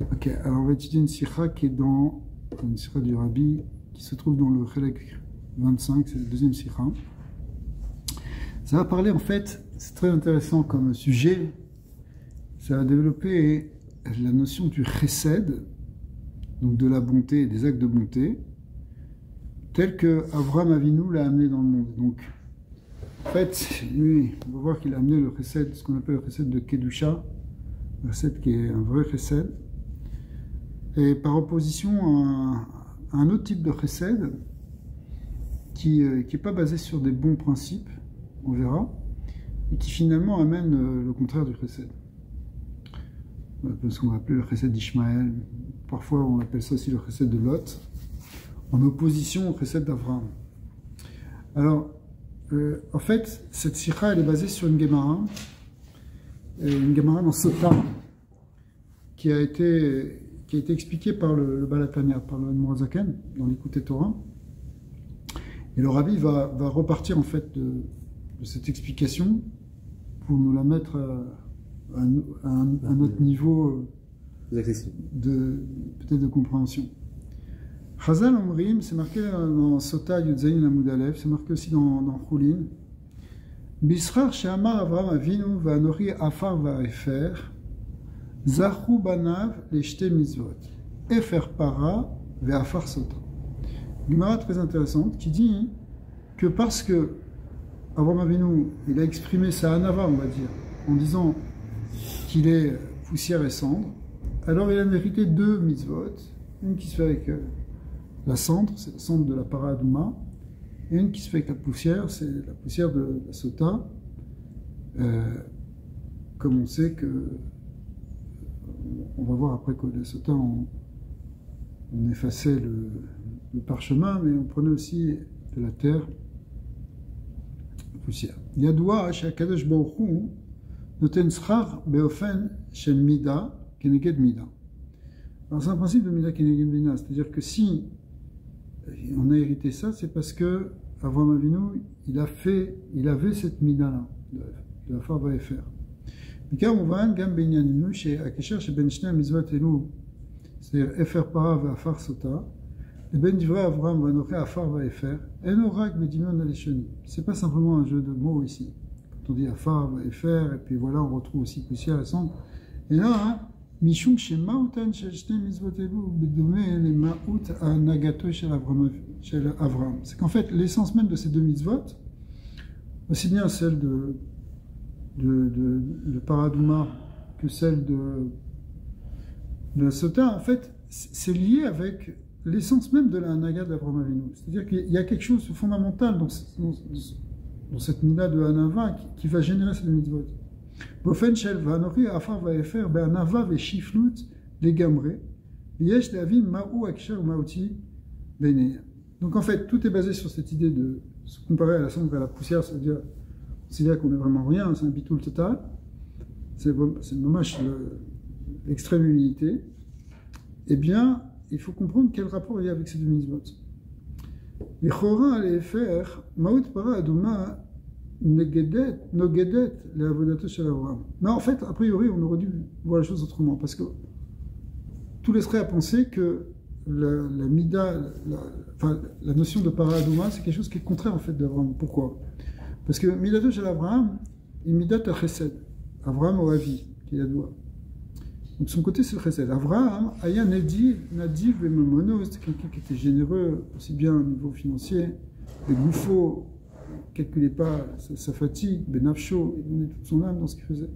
Ok, alors on va étudier une sikha qui est dans une sikha du Rabbi qui se trouve dans le Chelek 25, c'est le deuxième sikha. Ça va parler en fait, c'est très intéressant comme sujet, ça va développer la notion du chesed, donc de la bonté et des actes de bonté, tel que Avraham Avinu l'a amené dans le monde. Donc, en fait, lui, on va voir qu'il a amené le chesed, ce qu'on appelle le chesed de Kedusha, le chesed qui est un vrai chesed, et par opposition à un autre type de chesed qui n'est pas basé sur des bons principes, on verra, et qui finalement amène le contraire du chesed. Ce qu'on va appeler le chesed d'Ishmaël, parfois on appelle ça aussi le chesed de Lot, en opposition au chesed d'Avraham. Alors, en fait, cette sikha, elle est basée sur une Gemara dans Sota, qui a été expliquée par le Baal HaTanya, par le Mourazaken, dans l'Écoute Torah. Et le Rabbi va repartir en fait de cette explication pour nous la mettre à un autre niveau peut-être de compréhension. Chazal Omrim, c'est marqué dans Sota Yudzayin Amud Aleph, c'est marqué aussi dans Choulin. Bisrar She'amar Avraham Avinu va'anori afar va'efer zachu banav leshte mitzvot efer para ve'afar sota. Une Gemara très intéressante qui dit que parce que Avraham Avinu, il a exprimé sa anava, on va dire, en disant qu'il est poussière et cendre, alors il a mérité deux mitzvot, une qui se fait avec la cendre, c'est la cendre de la para aduma, et une qui se fait avec la poussière, c'est la poussière de la sota, comme on sait que, on va voir après que la sota, on effaçait le parchemin, mais on prenait aussi de la terre, la poussière. Yadoua shekadosh baruch hu noten schar beofen shel mida keneged mida. Alors c'est un principe de mida keneged mida, c'est-à-dire que si on a hérité ça, c'est parce que Avraham Avinu, il avait cette mida-là, de la Far Vaefer. Mikar Mouvan Gam Benyaninu, chez Akesher, chez Ben Shnei Mizvat Elu, c'est-à-dire Efer Para Ve'afar Sota, et Ben Divrei Avraham Vanoché Afar Vaefer, Enorak Bedimion Aleshoni. C'est pas simplement un jeu de mots ici. Quand on dit Afar Vaefer, et puis voilà, on retrouve aussi poussière et cendre. Et là, hein, Mishum Shemautan Shnei Mizvat Elu, Bedome le Maout Anagato chez Avraham. C'est qu'en fait, l'essence même de ces deux mitzvot, aussi bien celle de Paradouma que celle de la Sota, en fait, c'est lié avec l'essence même de la Hanaga d'Avraham Avinu. C'est-à-dire qu'il y a quelque chose de fondamental dans cette mina de Hanava qui va générer cette mitzvot. Bofen shel v'anori afar va'efer be'anava ve'shiflut legamre v'yesh le'avim ma'u aksher ma'uti b'neya. Donc en fait, tout est basé sur cette idée de se comparer à la cendre et à la poussière, c'est-à-dire considérer qu'on n'est vraiment rien, c'est un bitoul total, c'est dommage l'extrême humilité. Eh bien, il faut comprendre quel rapport il y a avec ces deux mitzvot. L'Ichora allait faire Maout para aduma nogedet le'avodato shel Avraham. Mais en fait, a priori, on aurait dû voir les choses autrement, parce que tout laisserait à penser que la mida, la notion de para aduma, c'est quelque chose qui est contraire en fait d'Avraham. Pourquoi? Parce que midato shel Avraham, il midat à chesed. Avraham au avi, qui est la doigt. Donc, de son côté, c'est le chesed. Avraham, Aya Nadiv et Momono, c'était quelqu'un qui était généreux, aussi bien au niveau financier, des gouffos, ne calculait pas sa fatigue, Benafsho, il donnait toute son âme dans ce qu'il faisait.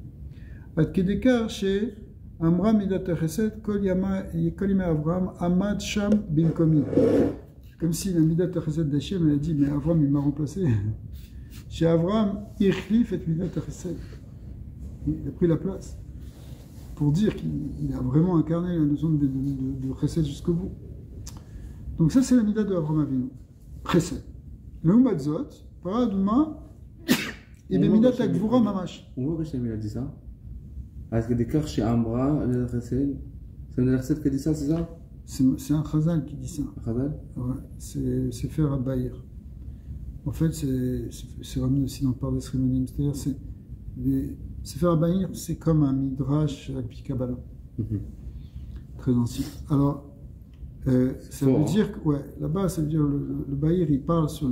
Ad Kedekar, chez Amra Midat Chesed, Kol Yama Avraham, Amad Sham Binkomi. Comme si la Midat Chesed d'Hachem, elle a dit, mais Avraham, il m'a remplacé. Chez Avraham, Irchlif et Midat Chesed. Il a pris la place. Pour dire qu'il a vraiment incarné la notion de chesed jusqu'au bout. Donc ça, c'est la mida de Avraham Avinu. Chesed. Le Umatzot, Paradouma, et Bemidat Akvura Mamash. On voit que Hachem a dit ça. Est-ce que des cœurs chez Ambra, le chesed, c'est le chesed qui a dit ça, c'est ça? C'est un Chazal qui dit ça. Un Chazal? Ouais, c'est faire Abayir. En fait, c'est ramené aussi dans le Pardes Rimonim. C'est-à-dire, Sefer Abayir, c'est comme un midrash avec Kabbalah. Très ancien. Alors, ça veut dire que, ouais, là-bas, ça veut dire le Bahir, il parle sur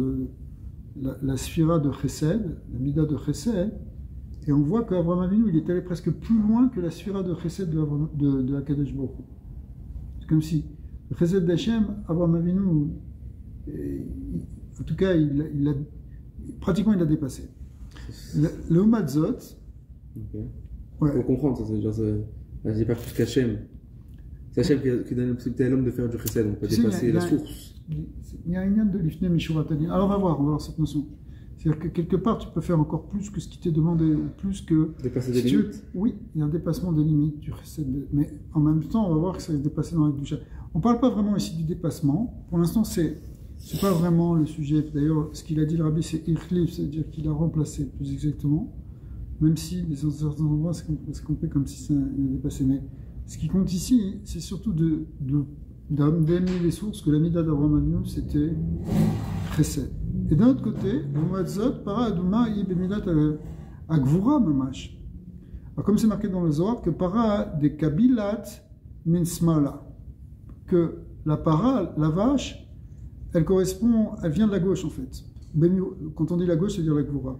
la sphira de Chesed, la Mida de Chesed, et on voit qu'Avraham Avinu, il est allé presque plus loin que la sphira de Chesed de Akadosh Baruch Hu. C'est comme si le Chesed d'Hachem, Avraham Avinu, en tout cas, pratiquement il l'a dépassé. Le Umatzot, ouais. Faut comprendre, ça, c'est pas plus qu'Hachem. C'est Hachem qui donne la possibilité à l'homme de faire du chesed, on peut dépasser la source. Il y a un lien de l'ifne mishuratani. Alors on va voir cette notion. C'est-à-dire que quelque part tu peux faire encore plus que ce qui t'est demandé, ou plus que... Dépasser des limites. Oui, il y a un dépassement des limites du chesed. Mais en même temps, on va voir que ça va se dépasser dans la douche. On ne parle pas vraiment ici du dépassement. Pour l'instant, c'est pas vraiment le sujet. D'ailleurs, ce qu'il a dit le rabbi, c'est irklif, c'est-à-dire qu'il a remplacé plus exactement. Même si les certains endroits, c'est compris comme si ça il a dépassé. Mais ce qui compte ici, c'est surtout d'amener les sources que la Mida d'Avraham Avinu, c'était chesed. Et d'un autre côté, le Muatzot, para aduma yibemidat agvura mamash. Alors comme c'est marqué dans le Zohar, que para de kabilat min smala, que la para, la vache, elle vient de la gauche en fait. Quand on dit la gauche, c'est dire la gvura.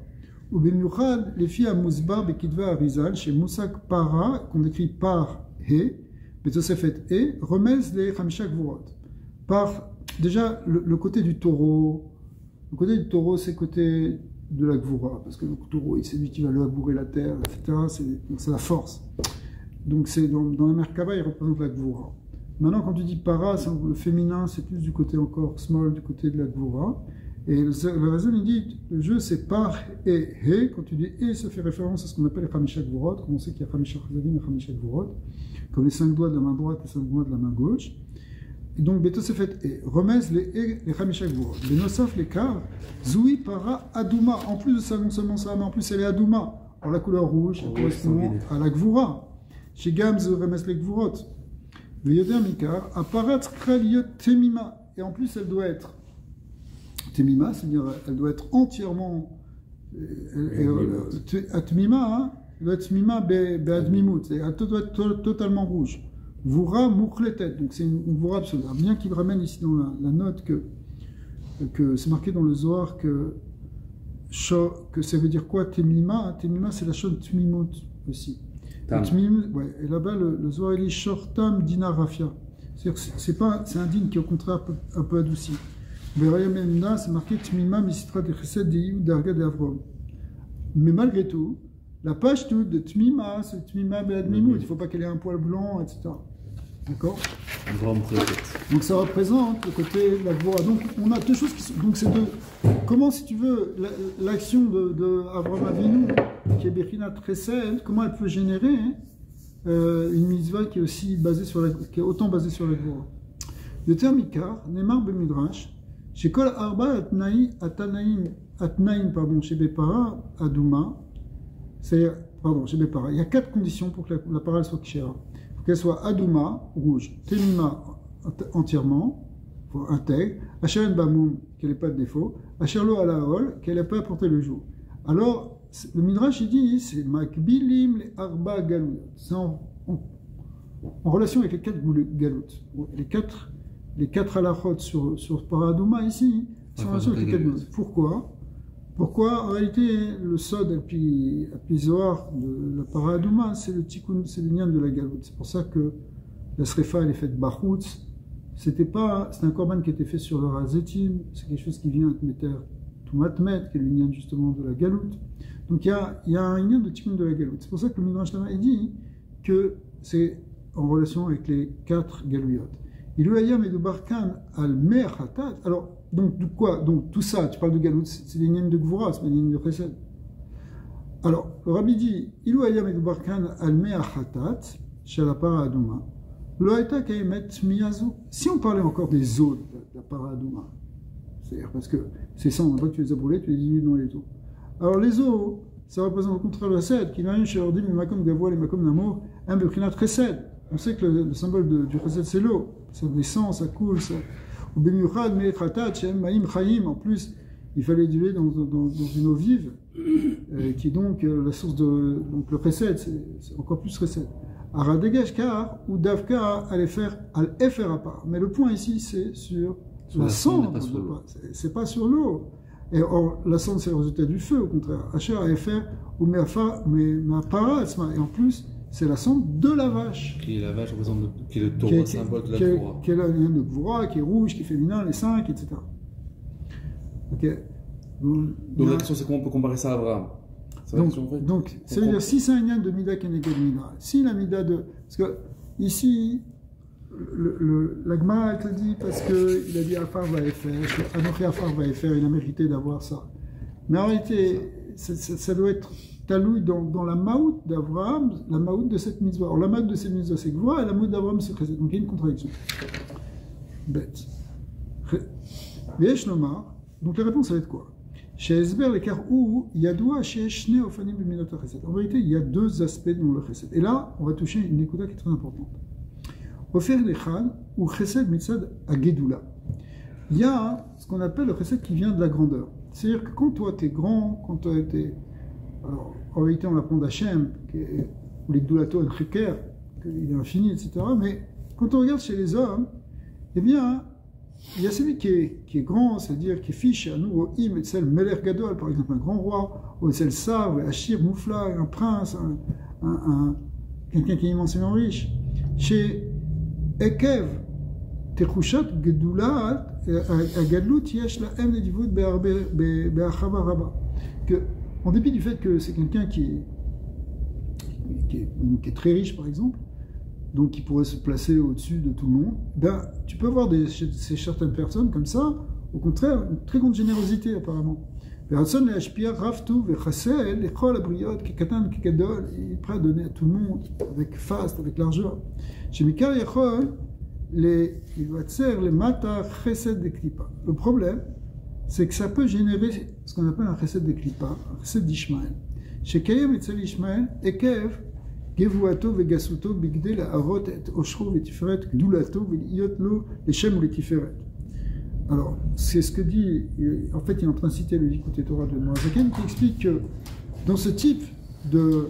Ou bemiuchad les filles à Mousbar bekidva arizal chez Moussak para, qu'on écrit par he, betosefet e, remez les chamisha gvurot. Par déjà le côté du taureau. Le côté du taureau, c'est le côté de la gvura, parce que le taureau, c'est lui qui va labourer la terre, etc. C'est la force. Donc c'est dans la Merkava, il représente la gvura. Maintenant, quand tu dis para, c'est le féminin, c'est plus du côté encore small, du côté de la gvura. Et le Razal, il dit, le jeu c'est par et he. Quand tu dis et, ça fait référence à ce qu'on appelle les chamisha gvurot, comme on sait qu'il y a chamisha chazadim et chamisha gvurot, comme les 5 doigts de la main droite et 5 doigts de la main gauche. Et donc, betosefet et, remez les chamisha gvurot. Les nosaf, les kar, zoui para adouma. En plus de ça, non seulement ça, mais en plus elle est adouma. Alors la couleur rouge, elle correspond à la gvura. Chez Gamz, remez les gvurot. Le yoder mikar, apparat kraliot temima. Et en plus, elle doit être temima, c'est-à-dire elle doit être entièrement atmima, elle doit être tmima be'admimut, elle doit être totalement rouge. Vura mukhletet, donc c'est une vura absolue. Bien qu'il ramène ici dans la note que c'est marqué dans le Zohar que ça veut dire quoi temima? Temima, c'est la chose tmimut aussi. Et là-bas, le Zohar il dit shortam dina rafia. C'est un din qui est au contraire un peu adouci. C'est marqué Tmima Misitra de Chesed de Yud d'Arga d'Avrom. Mais malgré tout, la page toute de Tmima, c'est Tmima Be'admimut. Il ne faut pas qu'elle ait un poil blanc, etc. D'accord? Donc ça représente le côté de la voix. Donc on a deux choses qui sont. Donc c'est comment, si tu veux, l'action de Avraham Avinu, qui est Bechinat Chesed, comment elle peut générer une mitzvah qui est aussi basée sur qui est autant basée sur la voix. Le terme Ikar, Neymar Bemidrash. Chez Kol Arba Atnaïm, chez Bepara, Adouma, chez Bepara, il y a 4 conditions pour que la parole soit Kshera. Il faut qu'elle soit Adouma, rouge, Temima, entièrement, intègre, Asher Bamoum, qu'elle n'ait pas de défaut, Asherlo Alaol, qu'elle n'ait pas apporté le jour. Alors, le Midrash, il dit, c'est Makbilim, les Arba Galout. C'est en relation avec les 4 Galout. Les 4 halachot sur Paradouma ici, sont relation avec les 4 Galout. Pourquoi en réalité, le Sod et puis Zohar de la Paradouma, c'est le Tikkun, c'est le Nyan de la Galout. C'est pour ça que la Srefa, elle est faite Bachutz. C'est un korban qui était fait sur le Razetim, c'est quelque chose qui vient de Meter Toumatmet, qui est le Nyan justement de la Galout. Donc il y a un Nyan de Tikkun de la Galout. C'est pour ça que le Midrash Tana dit que c'est en relation avec les 4 Galouyot. Il lui a dit de Barkan al-Me'achatat. Alors, donc, quoi? Donc, tout ça, tu parles de Galout, c'est des nièmes de Gvura, c'est pas des nièmes de Chesed. Alors, le Rabbi dit, il lui a dit de Barkan al-Me'achatat, chez la Paradouma, l'Oaita Kaemet Miyazu. Si on parlait encore des eaux de la Paradouma, c'est-à-dire parce que ces sangs, on voit que tu les as brûlés, tu les dilues dans les eaux. Alors, les eaux, ça représente au contraire le Chesed, qui n'a rien chez Ordim, le Makom Gavoa, les Makom Namo, un Bekrinat Chesed. On sait que le symbole du Chesed, c'est l'eau. Ça descend, ça coule, ça. En plus, il fallait diluer dans une eau vive, qui est donc la source de... Donc le chesed, c'est encore plus chesed. Aradegaj car ou davka allait faire al-efer à part. Mais le point ici, c'est sur la cendre. C'est pas sur l'eau. Et or, la cendre, c'est le résultat du feu, au contraire. Asher al-efer ou me'apara. Et en plus, c'est la cendre de la vache. Qui est la vache, qui est le taureau symbole de la Gvura. Qui est la de Gvura, qui est rouge, qui est féminin, les 5, etc. Ok. Donc la question, c'est comment on peut comparer ça à Abraham? Donc, ça veut dire, si c'est un lien de Mida Keneged Mida, si la Mida de... Parce que, ici, la Gemara, elle te dit, parce qu'il a dit Afar va faire, Anochi Afar va faire, il a mérité d'avoir ça. Mais en réalité, ça doit être talouille dans la maout d'Abraham, la maout de cette mitzvah. Alors, la maout de cette mitzvah, c'est Gvura, et la maout d'Abraham, c'est Chesed. Donc, il y a une contradiction. Bête. V'yesh Nomar, donc la réponse, ça va être quoi? Chez Esber, l'écart où Yadoua, chez Shne, Ofanim, Biminot, Chesed. En vérité, il y a deux aspects dans le Chesed. Et là, on va toucher une écoute qui est très importante. Ofer Lechan ou Chesed Mitzad Agedula. Il y a ce qu'on appelle le Chesed qui vient de la grandeur. C'est-à-dire que quand toi, tu es grand, quand toi, tu es. Alors, en réalité, on apprend d'Hachem, ou les Gdulato en Cheker, qu'il est infini, etc. Mais quand on regarde chez les hommes, eh bien, il y a celui qui est grand, c'est-à-dire qui fiche à nous au Im, Etzel Meler Gadol, par exemple, un grand roi, ou Etzel Sav, Achir Moufla, un prince, quelqu'un qui est immensément riche. Chez Ekev, Techushat Gedulat, Agadlut, Yesh la M de Divut Be'achava Rabba. Que, en dépit du fait que c'est quelqu'un qui est très riche, par exemple, donc qui pourrait se placer au-dessus de tout le monde, ben, tu peux avoir chez certaines personnes comme ça, au contraire, une très grande générosité apparemment. Il est prêt à donner à tout le monde, avec faste, avec largeur. Le problème, c'est que ça peut générer ce qu'on appelle un chesed de klipa, un chesed d'Ishmael. Chez Kayem et Tzal Ishmael, Ekev, Gevuato vegasuto bigde la arot et oshro vetiferet gdulato veliotlo les shem ou les tiferet. Alors, c'est ce que dit, en fait, il est en train de citer le Likutei Torah de Moazaken qui explique que dans ce type de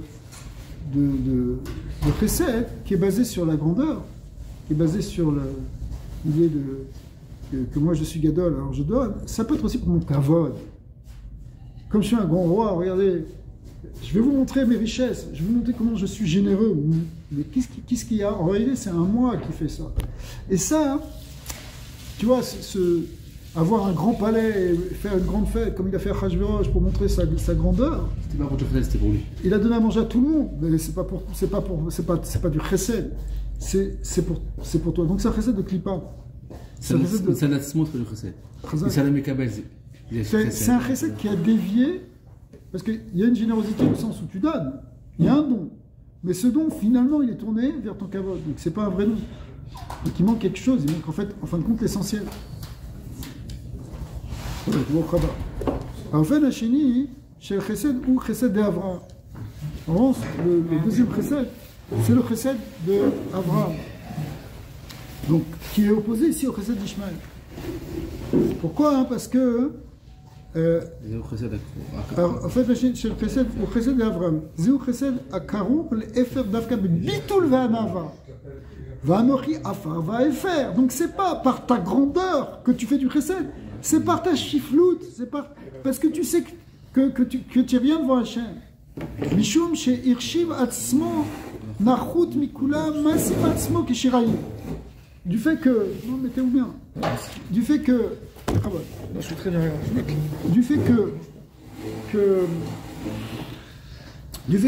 chesed qui est basé sur la grandeur, qui est basé sur l'idée que moi je suis gadol, alors je donne, ça peut être aussi pour mon kavod. Comme je suis un grand roi, regardez. Je vais vous montrer mes richesses, je vais vous montrer comment je suis généreux. Mais qu'est-ce qu'il y a? En réalité, c'est un moi qui fait ça. Et ça, tu vois, avoir un grand palais, et faire une grande fête, comme il a fait à Hachvérosh pour montrer sa grandeur. C'était pas pour Jofel, c'était pour lui. Il a donné à manger à tout le monde, mais c'est pas du chesed. C'est pour toi. Donc c'est un chesed de klipa. C'est un chesed de chesed. C'est un mekabel. C'est un chesed qui a dévié. Parce qu'il y a une générosité au sens où tu donnes, il y a un don. Mais ce don, finalement, il est tourné vers ton kavod. Donc, ce n'est pas un vrai don. Donc, il manque quelque chose. Il manque, en fait, en fin de compte, l'essentiel. En fait, la chénie, chez le chesed ou chesed d'Avraham. Le deuxième chesed, c'est le chesed d'Avraham. Donc, qui est opposé ici au chesed d'Ishmael. Pourquoi? Parce que en fait, chez le chesed d'Avraham, c'est le chesed akarouk l'efer davka bitul va'anava. Va'anochi afar va'efer. Donc c'est pas par ta grandeur que tu fais du chesed, c'est par ta chifloute, c'est parce que tu sais que tu reviens devant Hachem. Mishum she'irshiv atzmo nachut mikula masim atzmo keshiraïm. Du fait que, non mais t'es où bien? Du fait que je suis très bien. Du fait que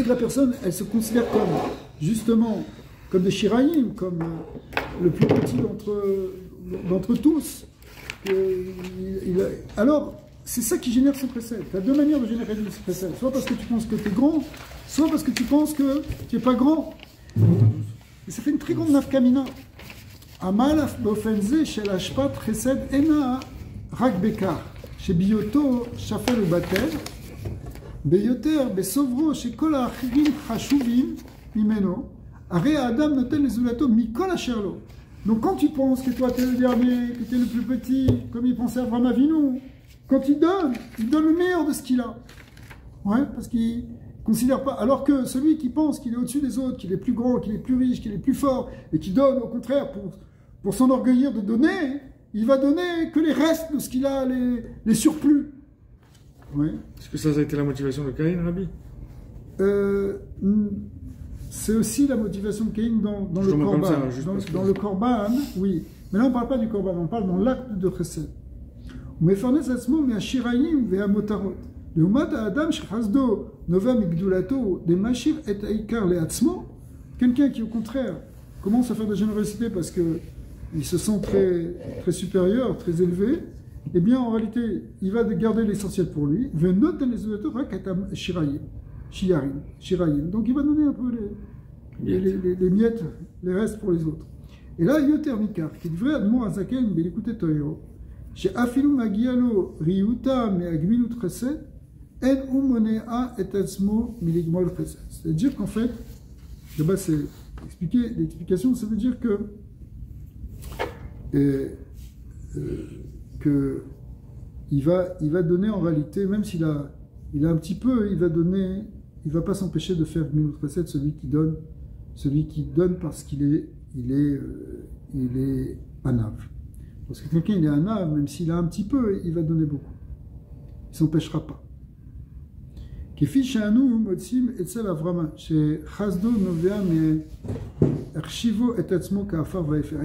la personne, elle se considère comme, justement, comme des shiraïm, comme le plus petit d'entre tous. Alors, c'est ça qui génère ce précède. Tu as deux manières de générer ce précède. Soit parce que tu penses que tu es grand, soit parce que tu penses que tu n'es pas grand. Et ça fait une très grande nafkamina. Amalaf bofenze shel hashpat chesed ena rak bekar shebiyoto shafel ubatel beyoter besovro shekol haachirim chashuvim mimeno arei adam noten lezulato mikol asherlo. Donc quand tu penses que toi tu es le dernier, que tu es le plus petit, comme il pensait Avraham Avinu, quand il donne le meilleur de ce qu'il a. Ouais, parce qu'il considère pas. Alors que celui qui pense qu'il est au-dessus des autres, qu'il est plus grand, qu'il est plus riche, qu'il est plus fort, et qui donne au contraire pour s'enorgueillir de donner, il va donner que les restes de ce qu'il a, les surplus. Ouais. Est-ce que ça a été la motivation de Caïn, Rabbi? C'est aussi la motivation de Caïn dans le Korban. Dans le Korban, oui. Mais là, on ne parle pas du Korban, on parle dans l'acte de Chesed. ומפרנס עצמו מהשיראים והמותרות. לעומת האדם שחסדו נובע מגדולתו דמשאיר את העיקר לעצמו, quelqu'un qui au contraire commence à faire de la générosité parce qu'il se sent très, très supérieur, très élevé, eh bien en réalité il va garder l'essentiel pour lui. Donc il va donner un peu les miettes, les restes pour les autres. Et là, Yoter Mikar, qui devrait Admor Azaken, mais écoutez Toyo, chez Afilou Magialo Riuta, mais Agmilut Chesed, En Umonea et Atzmo Miligmol Chesed. C'est-à-dire qu'en fait, là-bas c'est l'explication, ça veut dire que il va donner en réalité, même s'il a un petit peu, il va pas s'empêcher de faire Gmilut Chesed, celui qui donne parce qu'il est anav. Parce que quelqu'un il est anav, même s'il a un petit peu, il va donner beaucoup. Il ne s'empêchera pas.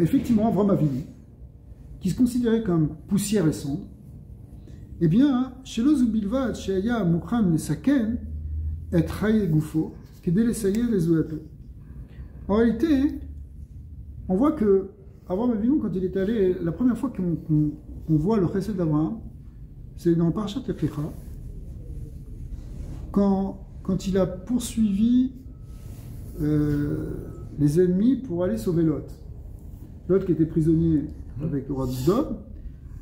Effectivement, Avram Avinu, qui se considérait comme poussière et cendre, eh bien, chez l'Ozubilvad, chez Aya Mukhan Nesaken, et Chaye Goufo, qui délaissait les Ouapes. En réalité, on voit que Avram Avinu, quand il est allé, la première fois qu'on voit le chesed d'Abraham, c'est dans Parashat Ekecha, quand il a poursuivi les ennemis pour aller sauver Lot. Lot qui était prisonnier avec le roi de Sodome,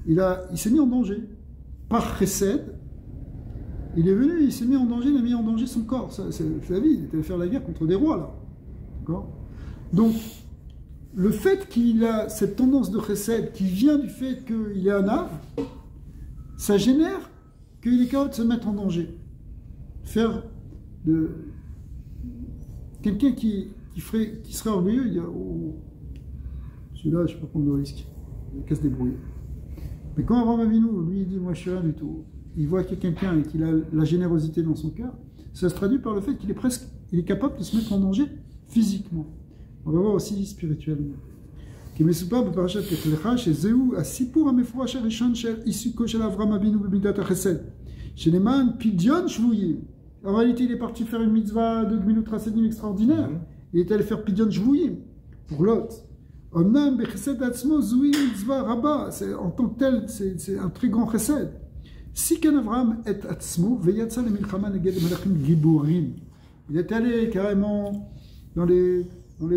il s'est mis en danger. Par chesed, il est venu, il s'est mis en danger, il a mis en danger son corps. C'est la vie, il était allé faire la guerre contre des rois là. D'accord ? Donc, le fait qu'il a cette tendance de chesed qui vient du fait qu'il est un ave, ça génère qu'il est capable de se mettre en danger. Faire de quelqu'un qui serait orgueilleux, il y a celui-là, je ne peux pas prendre de risque, il casse des brouillés. Mais quand Avram Avinu, lui, il dit moi je suis rien du tout, il voit qu'il y a quelqu'un et qu'il a la générosité dans son cœur, ça se traduit par le fait qu'il est capable de se mettre en danger physiquement. On va voir aussi spirituellement. כי מסופר בפרשת לך שזהו הסיפור המפורש הראשון של עיסוקו של אברהם אבינו במידת החסד, שלמען פדיון שבויים. En réalité, il est parti faire une mitzvah de Gmilut Chasedim extraordinaire. Il est allé faire pidyon shvuyim pour Lot. Omnam bechesed atzmo zoui mitzvah rabba. En tant que tel, c'est un très grand chesed. Si kan Avram et atzmo veyatsa le milchama neged malachim giborim. Il est allé carrément dans les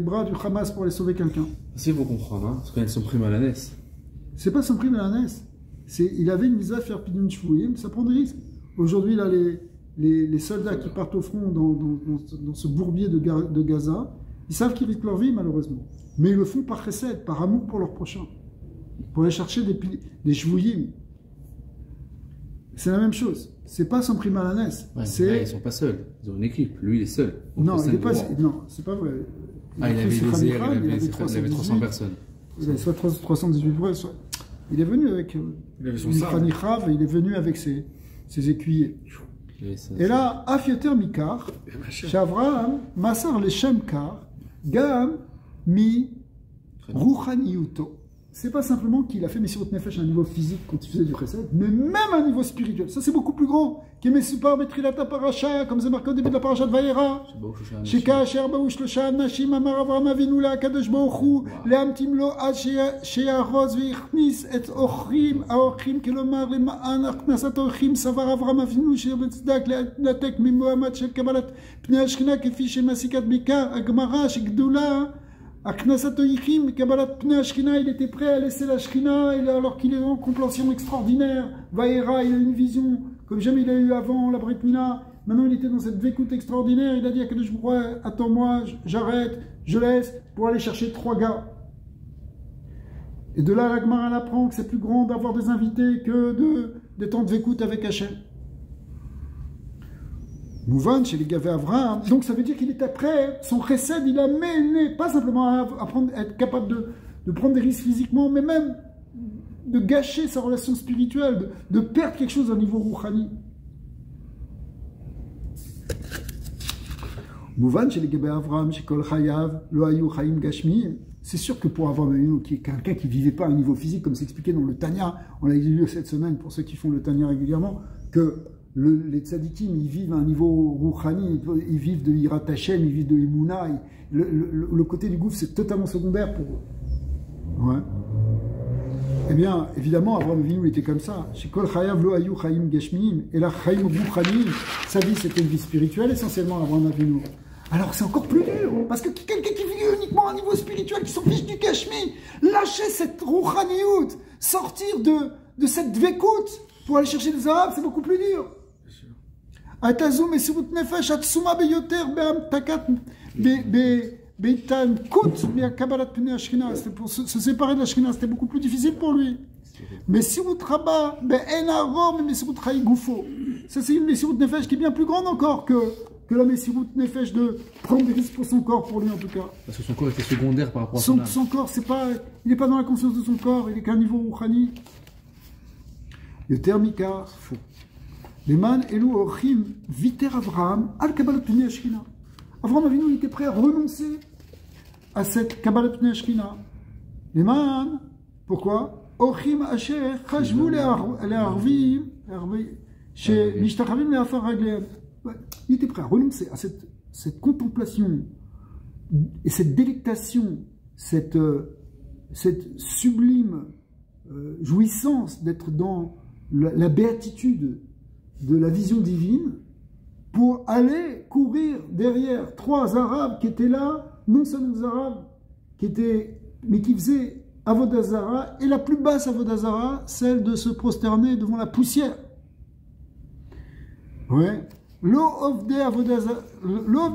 bras du Hamas pour aller sauver quelqu'un. C'est pour comprendre, hein, parce qu'elles sont primes à la NES. C'est pas son prime à la NES. Il avait une mitzvah à faire pidyon shvuyim, ça prend des risques. Aujourd'hui, là, les soldats qui partent au front dans ce bourbier de Gaza, ils savent qu'ils risquent leur vie malheureusement. Mais ils le font par chesed, par amour pour leur prochain. Pour aller chercher des shvuyim. C'est la même chose. C'est pas son prime à la NES. Ouais, là, ils sont pas seuls. Ils ont une équipe. Lui, il est seul. Non, il est pas. Non, c'est pas vrai. Il avait des airs, il avait 300 personnes. Il avait soit 318 vrais, soit. Il est venu avec une Khanichav et il est venu avec ses écuyers. Et là, Afioter Mikar, Shavraam, Masar le Shemkar, Gam, Mi, Ruchaniyuto. C'est pas simplement qu'il a fait Messirut Nefesh à un niveau physique quand il faisait du chesed, mais même à un niveau spirituel. Ça, c'est beaucoup plus grand. Qui met super Betrilata Parasha, comme c'est marqué au début de la Parasha de Vayera. Sheka Asher Baouch Losha Nashim Amar Avram Avinu La Kadosh Baruch Hu Leamtim Lo Ad Sheyaroz Veichnis Et Ochrim Aochrim Kelomar Lema'an Aknasat Ochrim Savar Avram Avinu Shebetzdak Latek Mimohamad Shel Kabbalat Pnei Ashkina Kefi Shemasikat Bika Agmara Shegdula Aknasat Oichim, Kabbalat Pnei Ashkina, il était prêt à laisser la Shkina alors qu'il est en contemplation extraordinaire. Vaera, il a une vision comme jamais il a eu avant la Brit Mila. Maintenant, il était dans cette vécoute extraordinaire. Il a dit à Kadosh Baruch Hu, attends-moi, j'arrête, je laisse pour aller chercher 3 gars. Et de là, la Gemara apprend que c'est plus grand d'avoir des invités que d'être en dvekout avec Hachem. Mouvan chez les Gavé Avraham. Donc ça veut dire qu'il était prêt, son chesed, il a mené, pas simplement à être capable de prendre des risques physiquement, mais même de gâcher sa relation spirituelle, de perdre quelque chose au niveau rouhani. Mouvan chez les Gavé Avraham, chez Kol Chayav, Lo Hayu Chaim Gashmi. C'est sûr que pour Avraham Avinu, qui est quelqu'un qui ne vivait pas à un niveau physique, comme c'est expliqué dans le Tanya, on l'a lu cette semaine pour ceux qui font le Tanya régulièrement, que les tzadikim, ils vivent à un niveau rouhani, ils vivent de Hirat Hashem, ils vivent de Emouna. Le côté du gouffre, c'est totalement secondaire pour eux. Ouais. Eh bien, évidemment, Avraham Avinu était comme ça. Chez Kol Chayav Lo Hayu Chaim Gashmiim, et la Chaim Rouhani, sa vie c'était une vie spirituelle essentiellement, Avraham Avinu. Alors c'est encore plus dur, parce que quelqu'un qui vit uniquement à un niveau spirituel, qui s'en fiche du Kashmir, lâcher cette rouhaniout, sortir de cette dvekout pour aller chercher des arabes, c'est beaucoup plus dur. Atazum et Sirut Nefesh, Atsuma Beyoter, Beam Takat, Beitan Kout, Kabbalat Pnei Ashkina. Pour se séparer de la Ashkina, c'était beaucoup plus difficile pour lui. Mais Sirut Rabba, Ben Arom, mais Sirut Chaï Goufo. Ça, c'est une Sirut Nefesh qui est bien plus grande encore que la Messirut Nefesh de prendre des risques pour son corps, pour lui en tout cas. Parce que son corps était secondaire par rapport à son âme. Son corps, il n'est pas dans la conscience de son corps, il est qu'à un niveau rouhani. Le termika, faux. Les man Elou Ochim Viter Avraham al Kabbalat Pnei Ashkina. Avraham Avinu était prêt à renoncer à cette Kabbalat Pnei Ashkina. Les man, pourquoi? Ochim Asher Chashvu le Arvim chez Mishtachavim le Afar Ragleem. Il était prêt à renoncer à cette contemplation et cette délectation, cette sublime jouissance d'être dans la béatitude de la vision divine pour aller courir derrière 3 Arabes qui étaient là, non seulement des Arabes, mais qui faisaient Avodah Zara, et la plus basse Avodah Zara, celle de se prosterner devant la poussière. Ouais. Lo of de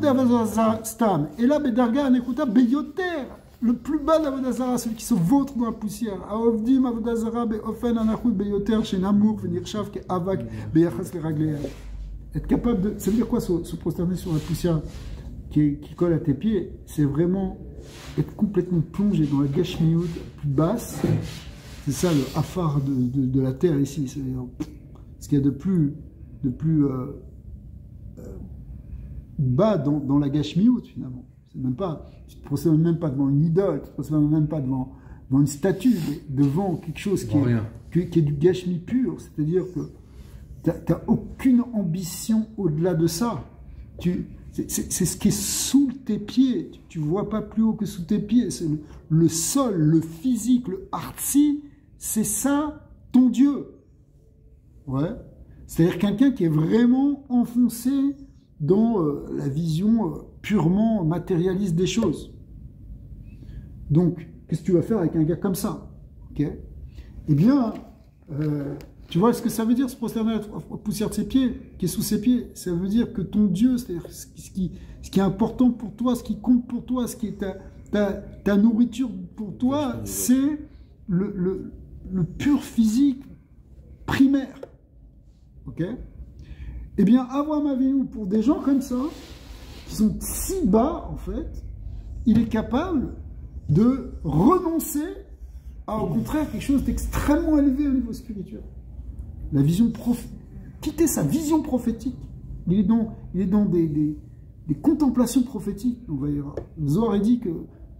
Avodah Stam, et là, Bedarga Anekuta Beyoter, le plus bas d'Avodah Zara, celui qui se vautre dans la poussière. Aovdim Avodah Zara Beofen Anachut Beyoter, chez Namour, venir Shav, Ke Avak, Beyachas le être capable de. Ça veut dire quoi se prosterner sur la poussière qui colle à tes pieds? C'est vraiment être complètement plongé dans la Gashmiout plus basse. C'est ça le afar de la terre ici. C'est-à-dire ce qu'il y a de plus bas dans la Gashmiout finalement. C'est même pas, tu ne te procèdes même pas devant une idole, tu ne te procèdes même pas devant une statue, mais devant quelque chose qui est du Gashmi pur. C'est-à-dire que tu n'as aucune ambition au-delà de ça. C'est ce qui est sous tes pieds. Tu ne vois pas plus haut que sous tes pieds. C'est le sol, le physique, le artsi, c'est ça ton Dieu. Ouais. C'est-à-dire quelqu'un qui est vraiment enfoncé dans la vision purement matérialiste des choses. Donc, qu'est-ce que tu vas faire avec un gars comme ça? Okay. Eh bien, tu vois ce que ça veut dire, se prosterner à la poussière de ses pieds, qui est sous ses pieds? Ça veut dire que ton Dieu, c'est-à-dire ce qui est important pour toi, ce qui compte pour toi, ce qui est ta nourriture pour toi, c'est le pur physique primaire. Ok? Eh bien, Avraham Avinu, pour des gens comme ça, qui sont si bas, en fait, il est capable de renoncer à, au contraire, quelque chose d'extrêmement élevé au niveau spirituel. La vision quitter sa vision prophétique. Il est dans des contemplations prophétiques. On va dire. Zohar dit que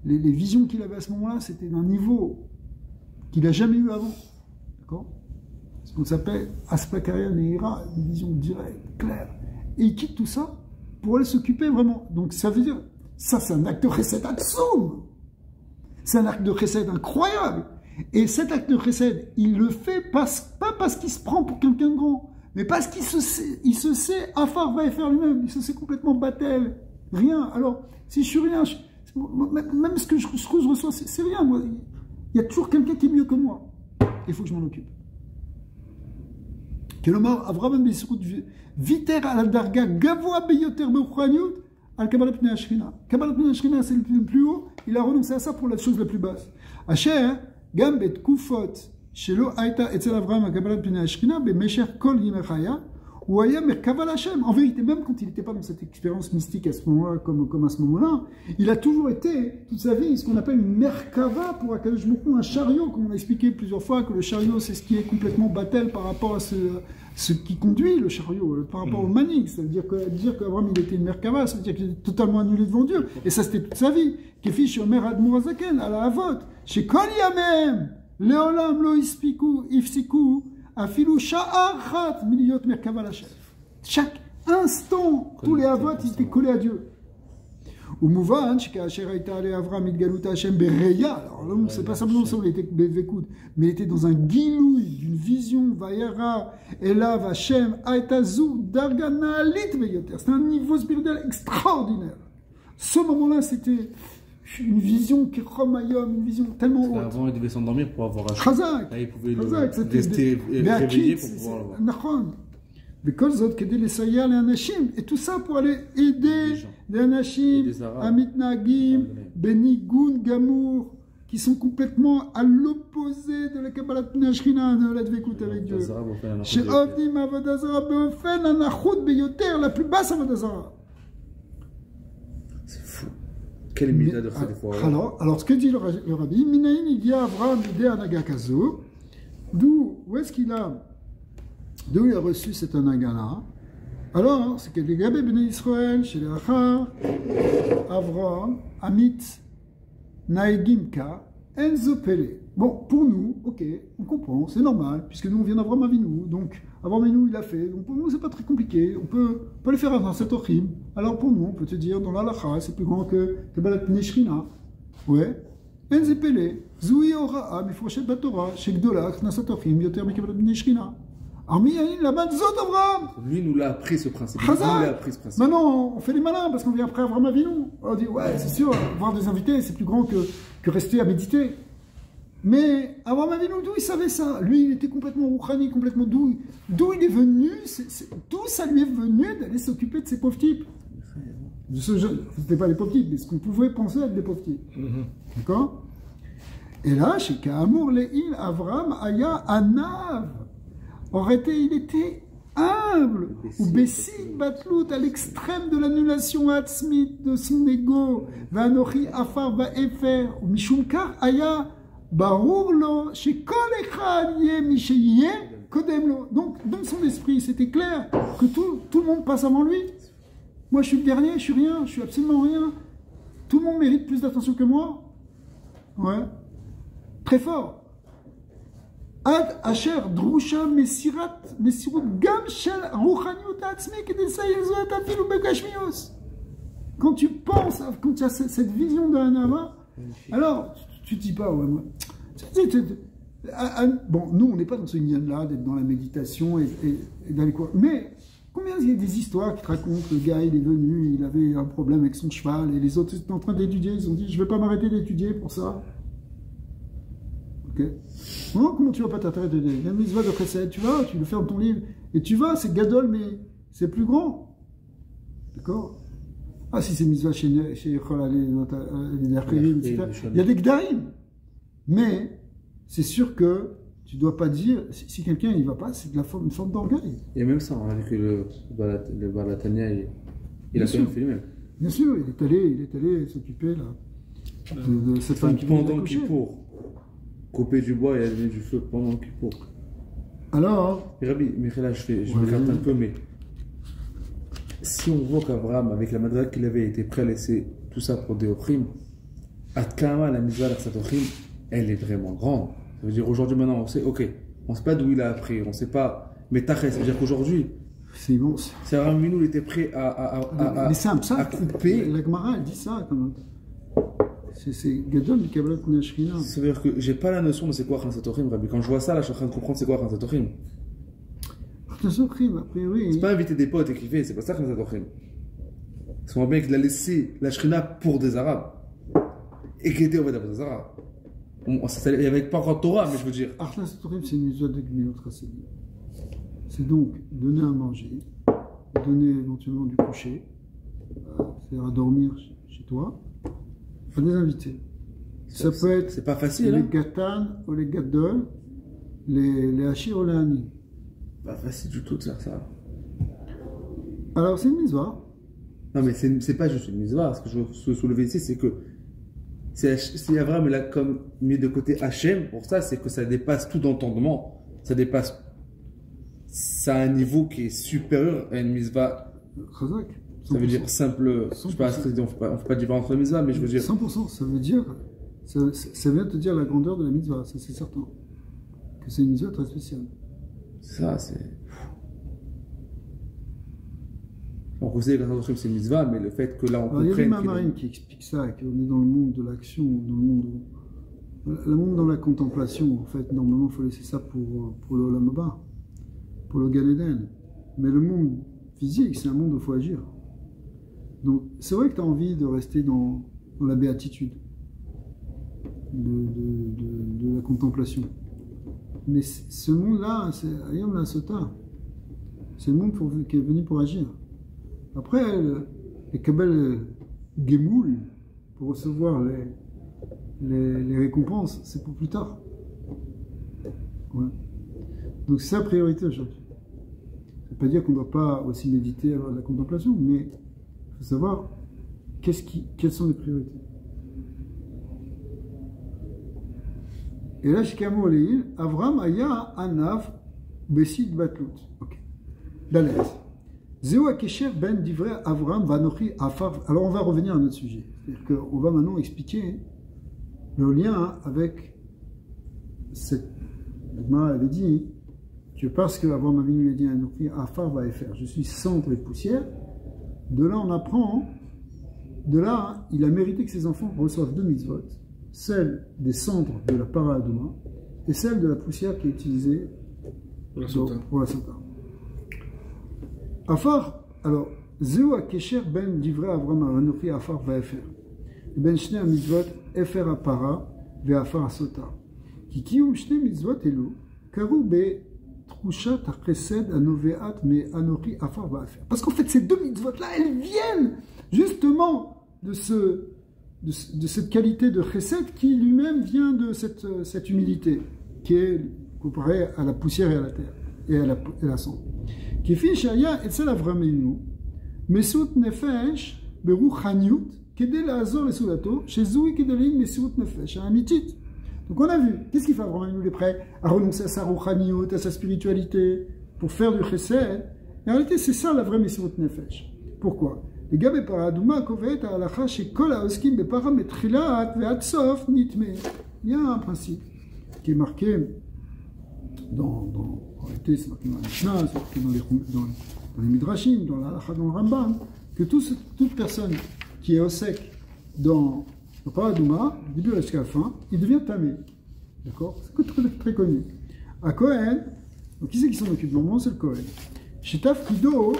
les visions qu'il avait à ce moment-là, c'était d'un niveau qu'il n'a jamais eu avant. D'accord? Ce qu'on s'appelle Aspakaria Neira, des visions directes, claires. Et il quitte tout ça pour aller s'occuper vraiment. Donc ça veut dire, ça c'est un acte de chesed atsoum. C'est un acte de chesed incroyable. Et cet acte de chesed, il le fait pas parce qu'il se prend pour quelqu'un de grand, mais parce qu'il se sait, Afar va y faire lui-même, il se sait complètement battel, rien. Alors, si je suis rien, même ce que je reçois, c'est rien. Moi, il y a toujours quelqu'un qui est mieux que moi. Il faut que je m'en occupe. Kelomar, Avraham ben Yisrout, Viter al darga gavoa beyoter beuchaniut al Kabbalat Pnei Ashkina. Kabbalat Pnei Ashkina, c'est le plus haut. Il a renoncé à ça pour la chose la plus basse. Asher, Gambet Kufot, שלא הייתה אצל אברהם הקבלת פני השכינה במשך כל ימי חייו, הוא היה מרכבה להשם. En vérité, même quand il n'était pas dans cette expérience mystique à ce moment-là, comme à ce moment-là, il a toujours été, toute sa vie, ce qu'on appelle une merkava pour Akadosh Baruch Hu, un chariot, comme on a expliqué plusieurs fois, que le chariot, c'est ce qui est complètement battel par rapport à ce qui conduit le chariot, par rapport au manig. Ça veut dire qu'Abraham, il était une merkava, ça veut dire qu'il était totalement annulé devant Dieu. Et ça, c'était toute sa vie. Kefi shomer admur hazaken, à la avot, chez kol yamem, leolam lo ifsiku, Afilu sha'achat miliot merkava l'Hashem. Chaque instant, tous les avot, ils étaient collés à Dieu. Ou mouvan, shekasher haïta ale Avram idgalut Hashem bereya. Alors là, c'est pas simplement ça, il était bevekoud, mais il était dans un gilouï, d'une vision, vayara, elav Hashem, haïtazou, dargana alit beyoter. C'était un niveau spirituel extraordinaire. Ce moment-là, c'était une vision qui romayom, une vision tellement haute. Avant, il devait s'endormir pour avoir un Chazak. Là, il pouvait rester réveillé pour pouvoir l'avoir. Et tout ça pour aller aider les Anashim, Amitnagim, Benigun, Gamour, qui sont complètement à l'opposé de la Kabbalat Pnei Shechina, de la Dvekout avec Dieu. Chez Ovdim Avodazara Beofen Anachut Beyoter, la plus basse Avodazara. C'est fou. Quelle mida de fois. Alors, ce que dit le Rabbi, Minaïn, il dit à Abraham, il Anagakazo, d'où il a reçu cet anaga-là. Alors, c'est que les Gabé Bnei Israël, chez les Achar, Avraham, Amit, Naegimka, Enzopele. Bon, pour nous, ok, on comprend, c'est normal, puisque nous, on vient d'Avraham Avinu, donc Avraham Avinu, il a fait, donc pour nous, c'est pas très compliqué, on peut le faire dans cet Ochim. Alors pour nous, on peut te dire, dans l'Alacha, c'est plus grand que Kabbalat Pnei Shechina. Ouais. Enzopele, Zoui Ora'a, Mifroshet Batora, Shekdola, Knasat Ochim, Yoter Mikabbalat Pnei Shechina. Lui nous l'a appris ce principe. Maintenant, on fait les malins parce qu'on vient après Avraham Avinu. On dit, ouais, c'est sûr, voir des invités, c'est plus grand que rester à méditer. Mais Avraham Avinu, d'où il savait ça? Lui, il était complètement rouchani, complètement d'où il est venu, d'où ça lui est venu d'aller s'occuper de ces pauvres types. C'était pas les pauvres types, mais ce qu'on pouvait penser être des pauvres types. D'accord? Et là, chez Ka'amour Le'il, Avraham Aya Anav. Il était humble, ou Bessid Batlout, à l'extrême de l'annulation atzmit de son ego, Vanochi Afar Va'efer, ou Mishumkar Aya Barurlo, chez Kol Echad Yeh Misheye Kodemlo. Donc, dans son esprit, c'était clair que tout le monde passe avant lui. Moi, je suis le dernier, je suis rien, je suis absolument rien. Tout le monde mérite plus d'attention que moi. Ouais. Très fort. Ad asher drusha mesirut gam shel ruchaniut atzmi kedei lsayel zot afilu begashmius. Quand tu penses, quand tu as cette vision de Hanama, alors tu te dis pas, ouais, moi. Bon, nous, on n'est pas dans ce lien-là, d'être dans la méditation et d'aller quoi. Mais combien il y a des histoires qui te racontent, le gars, il est venu, il avait un problème avec son cheval, et les autres étaient en train d'étudier, ils ont dit, je ne vais pas m'arrêter d'étudier pour ça. Ok. Non, comment tu vas pas t'arrêter d'étudier? Il y a une mitzvah de chesed, tu vas, tu le fermes ton livre, et tu vas, c'est gadol, mais c'est plus grand. D'accord? Ah, si c'est mitzvah chez il y a des gdarim. Mais c'est sûr que tu ne dois pas dire, si quelqu'un il va pas, c'est une forme d'orgueil. Et même ça, on a vu que le Balatania, il a quand même fait lui-même. Bien sûr, il est allé s'occuper là, de cette femme qui pendant Kippour, couper du bois et allumer du feu pendant Kippour. Alors Rabbi, Michela, je m'écarte un peu, mais si on voit qu'Abraham, avec la madra qu'il avait, été prêt à laisser tout ça pour des Ochim, Atkama, la misère de cette Ochim, elle est vraiment grande. Ça veut dire aujourd'hui, maintenant, on sait, ok, on ne sait pas d'où il a appris, on ne sait pas, mais Tachès, ça veut dire qu'aujourd'hui, c'est immense. Si Abraham Avinu était prêt à couper. La Gemara, elle dit ça quand même. C'est Gadol du Kabbalat Pnei Shechina. Ça veut dire que j'ai pas la notion de c'est quoi Khansat Ochim, Rabbi. Quand je vois ça, là, je suis en train de comprendre c'est quoi Khansat Ochim. Khansat Ochim, a priori. C'est pas inviter des potes et kiffer, c'est pas ça Khansat Ochim. Parce qu'on voit bien qu'il a laissé la Shechina pour des Arabes. Et qu'il était au Vedab des Arabes. Il n'y avait pas encore Torah, mais je veux dire. Khansat Ochim, c'est une mitzvah de Gmilut Chassadim. C'est donc donner à manger, donner éventuellement du coucher, c'est-à-dire à dormir chez toi, à des invités. Ça peut être c'est pas facile, les gatan ou les gadol, les Hachir ou les Ani. Pas facile du tout de faire ça. Alors c'est une mitzvah. Non, mais c'est pas juste une mitzvah. Ce que je veux soulever ici, c'est que si Abraham il a comme mis de côté Hachem, pour ça, c'est que ça dépasse tout entendement. Ça dépasse. Ça a un niveau qui est supérieur à une mitzvah. Ça veut dire simple. Je sais pas, on ne fait pas de différence entre les mitzvahs, mais je veux dire. 100%, ça veut dire. Ça vient te dire la grandeur de la mitzvah, ça c'est certain. Que c'est une mitzvah très spéciale. Ça, c'est. On considère que la c'est une mitzvah, mais le fait que là on comprenne. Il y a des Mamarines qui expliquent ça, qu'on est dans le monde de l'action, dans le monde dans la contemplation. En fait, normalement, il faut laisser ça pour le Olam Haba, pour le Gan Eden. Mais le monde physique, c'est un monde où il faut agir. Donc, c'est vrai que tu as envie de rester dans la béatitude de la contemplation. Mais ce monde-là, c'est Ayam la Sota. C'est le monde qui est venu pour agir. Après, les Kabel Gemoul, pour recevoir les récompenses, c'est pour plus tard. Ouais. Donc c'est sa priorité aujourd'hui. Ça ne veut pas dire qu'on ne doit pas aussi méditer à la contemplation, mais il faut savoir quelles sont les priorités. Et là, chez Kamoléil, Avram Aya Anav Bessid Batlut. Ok. Dalet. Zéo Kesher ben divrei Avram Vanochi Afar. Alors on va revenir à notre sujet. C'est-à-dire qu'on va maintenant expliquer le lien avec cette. L'Agma avait dit que parce qu'Avram Avinu lui a dit Anochi Afar va faire. Je suis cendre et poussière. De là on apprend. De là il a mérité que ses enfants reçoivent deux mitzvot. Celle des cendres de la para Aduma et celle de la poussière qui est utilisée pour la sota. Afar, alors, Zéo Kesher ben divrei Avram Anochi Afar vaefer. Ben Shnei mitzvot Efer apara ve'afar asota. Ki kiyum Shnei mitzvot elu karu be trushat hachesed anoveat me Anochi Afar vaefer. Parce qu'en fait, ces deux mitzvot là, elles viennent justement de cette qualité de chesed qui lui-même vient de cette humilité qui est comparée à la poussière et à la terre et à la cendre. Qui fit Shaya et celle Avram Avinu, Mesut Nefesh, Beruchaniut, Kedel Azor et Soulato, chez Zoui Kedelim, Mesut Nefesh, un mitit. Donc on a vu, qu'est-ce qu'il fait Avram Avinu? Il est prêt à renoncer à sa Ruchaniut, à sa spiritualité, pour faire du chesed. En réalité, c'est ça la vraie Mesut Nefesh. Pourquoi? Les gars, Paradouma, Kovet, Alacha, chez Kol Haoskim, Beparametrilat, Veatsof, Nitme. Il y a un principe qui est marqué en réalité, c'est marqué dans la Mishnah, c'est marqué dans les Midrashim, dans l'Alacha, dans le Rambam, que toute personne qui est au sec dans le Paradouma, du début jusqu'à la fin, il devient tamé. D'accord? C'est très, très connu. À Kohen, donc qui c'est qui s'en occupe? Normalement, c'est le Kohen. Chez Tafkido,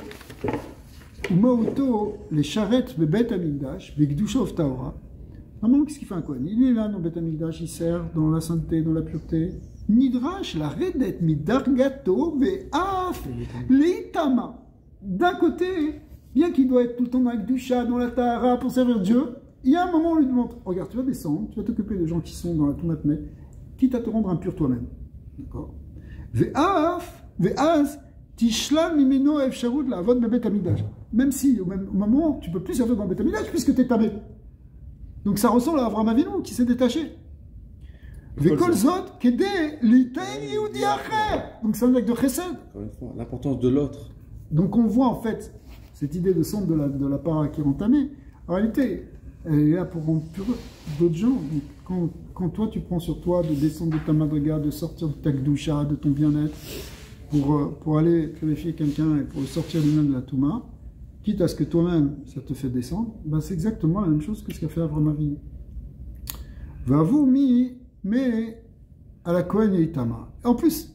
ou Maoto, les charrettes de Bet Amigdash, Begdusha of Taora. Normalement, qu'est-ce qu'il fait un Kohen? Il est là dans Bet Amigdash, il sert dans la sainteté, dans la pureté. Nidrash, la redet, midargato, ve'af, leitama. D'un côté, bien qu'il doit être tout le temps dans la Gdusha, dans la Tahara pour servir Dieu, il y a un moment où on lui demande, regarde, tu vas descendre, tu vas t'occuper des gens qui sont dans la Toumatmet, quitte à te rendre impur toi-même. D'accord? Ve'af, ve'az, tishlam mimeno efsharut la avod bebet amidash. Même si, au même moment, tu ne peux plus servir dans le bebet amidash puisque tu es tamé. Donc ça ressemble à Avram Avinu qui s'est détaché. Donc c'est un acte de chesed. L'importance de l'autre. Donc on voit en fait cette idée de centre de la para qui est entamée. En réalité, elle est là pour rendre pur d'autres gens. Donc, quand toi tu prends sur toi de descendre de ta madriga, de sortir de ta gdusha, de ton bien-être, pour aller purifier quelqu'un et pour le sortir lui-même de la touma, quitte à ce que toi-même ça te fait descendre, ben c'est exactement la même chose que ce qu'a fait Avram Avinu. Va vous mis mais à la Kohen et Itama. En plus,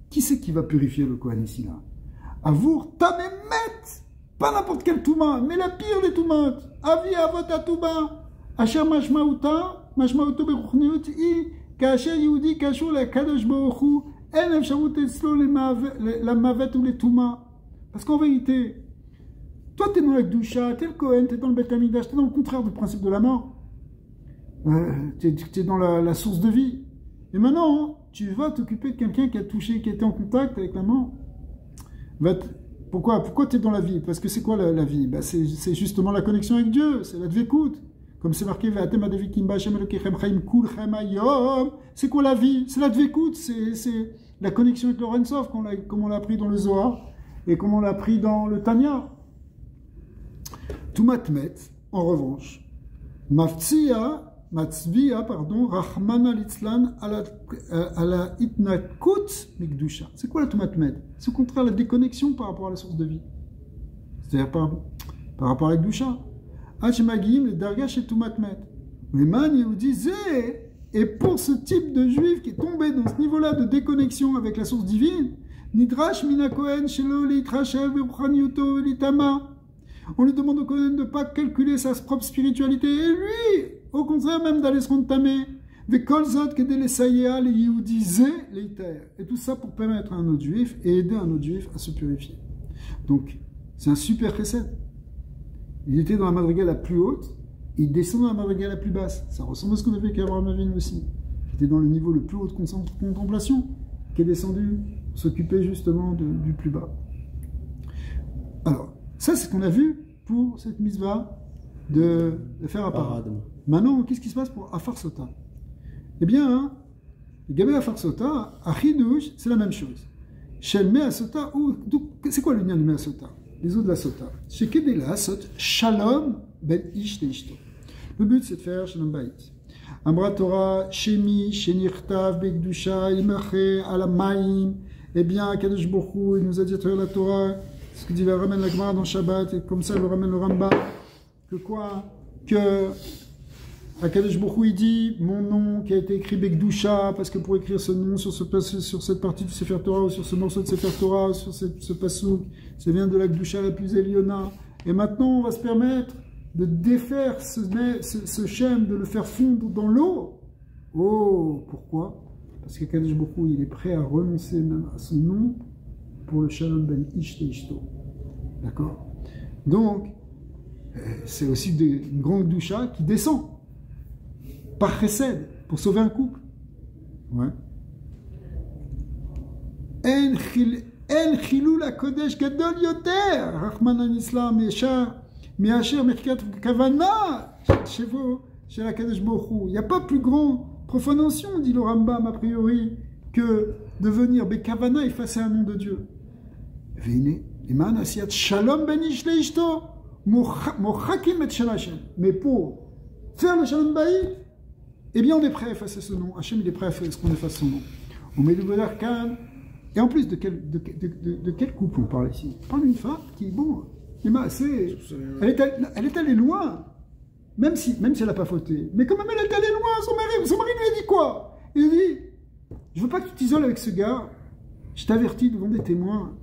qui c'est qui va purifier le Kohen ici là? Avour Tamemet, pas n'importe quel Touma, mais la pire des Toumat. Avi Avot Atouma, Asher Mashmauta, Mashmauto Beruchneut, I, Kacher Yehudi, Kachou, la Kadosh Baruchu, En Efsharut Etzlo, la Mavet ou les Touma. Parce qu'en vérité, toi t'es dans la Gdusha, t'es le Kohen, t'es dans le Beth Amikdash, t'es dans le contraire du principe de la mort. Tu es dans la source de vie. Et maintenant, tu vas t'occuper de quelqu'un qui a touché, qui a été en contact avec la mort. Pourquoi tu es dans la vie? Parce que c'est quoi la vie? C'est justement la connexion avec Dieu, c'est la dvekout. Comme c'est marqué, c'est quoi la vie? C'est la dvekout, c'est la connexion avec le Rensov, comme on l'a appris dans le Zohar, et comme on l'a appris dans le Tanya. Tumatmet, en revanche, Matzvia, Rahman al-Itzlan à la Itnakut Mikdusha. C'est quoi la Tumatmet? C'est au contraire la déconnexion par rapport à la source de vie. C'est-à-dire par rapport à la Kdusha. Hachmagim, le Dargash et Tumatmet. Les man Yehudi, et pour ce type de juif qui est tombé dans ce niveau-là de déconnexion avec la source divine, Nidrash Minakohen Shelo Litrashev Bepraniyuto Litama. On lui demande au Kohen de ne pas calculer sa propre spiritualité, et lui, au contraire même d'aller se rendre tamé. Et tout ça pour permettre à un autre juif et aider un autre juif à se purifier. Donc, c'est un super chesed. Il était dans la madriga la plus haute, il descend dans la madriga la plus basse. Ça ressemble à ce qu'on a fait avec Abraham Avinu aussi. Il était dans le niveau le plus haut de contemplation, qui est descendu, s'occuper justement du plus bas. Alors, ça, c'est ce qu'on a vu pour cette mitzvah de faire Aparad. Maintenant, qu'est-ce qui se passe pour Afar Sota? Eh bien, Gabé Afar Sota, Achidouch, c'est la même chose. Shel Mea Sota, c'est quoi le lien du Mea Sota? Les eaux de la Sota. Chez Kedela Sot, Shalom Ben Ish Teishto. Le but, c'est de faire Shalom Bayit. Ambra Torah, Shemi, Shenirtav, Begdusha, Imache, Alamaim. Eh bien, Kadosh Baruch Hu, il nous a dit à travers la Torah, ce que dit le ramène la Gemara dans Shabbat, et comme ça le ramène le Rambam, que quoi? Que Akadosh Baruch Hu, il dit mon nom qui a été écrit Begdusha, parce que pour écrire ce nom sur cette partie du Sefer Torah, ou sur ce morceau de Sefer Torah, sur ce pasouk, ça vient de la Gdusha la plus Eliona. Et maintenant, on va se permettre de défaire ce Shem, de le faire fondre dans l'eau. Oh, pourquoi? Parce qu'Akadosh Baruch Hu, il est prêt à renoncer même à son nom pour le Shalom Ben Ish Teishto. D'accord? Donc, c'est aussi une grande doucha qui descend par chesed pour sauver un couple. Ouais. En chilul hakodesh gadol yoter Rahman al-Islam yeshar mi'asher merkat kavana shevo shel HaKadosh Baruch Hu. Il n'y a pas plus grande profanation, dit le Rambam a priori, que de venir bekavana effacer un nom de Dieu. Shalom ben ish leishto mochakim et shel Hashem. Mais pour faire le shalom bayit, eh bien on est prêt à effacer ce nom. Hashem il est prêt à faire ce qu'on efface son nom. On met le Bodarkan. Et en plus de quel couple on parle ici? On parle d'une femme qui, bon, elle est allée loin, même si elle n'a pas fauté. Mais quand même elle est allée loin, son mari lui a dit quoi? Il a dit, je veux pas que tu t'isoles avec ce gars, je t'avertis devant des témoins.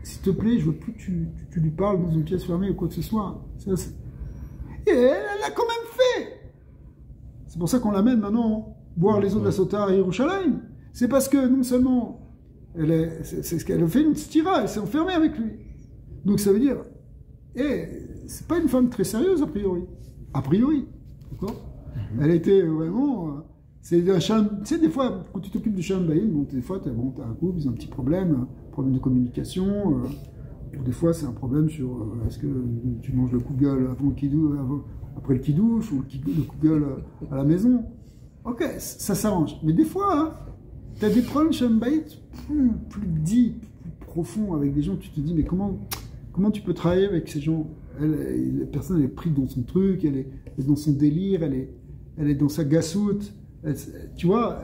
S'il te plaît, je veux plus que tu lui parles dans une pièce fermée ou quoi que ce soit. Et elle a quand même fait. C'est pour ça qu'on l'amène maintenant boire les eaux de la Sota à Yerushalayim. C'est parce que non seulement c'est ce qu'elle a fait une stira, elle s'est enfermée avec lui. Donc ça veut dire, c'est pas une femme très sérieuse a priori. A priori, d'accord? Elle était vraiment. C'est un shalom. Tu sais, des fois, quand tu t'occupes du shalom bayit, bon, des fois, tu as un couple, ils ont un petit problème de communication. Des fois, c'est un problème sur est-ce que tu manges le kougel avant le kidouche, après le kidouche, ou le kougel à la maison. Ok, ça s'arrange. Mais des fois, tu as des problèmes shalom bayit plus deep, plus profonds avec des gens. Tu te dis, mais comment tu peux travailler avec ces gens? La personne, elle est prise dans son truc, elle est dans son délire, elle est dans sa gassoute. Tu vois,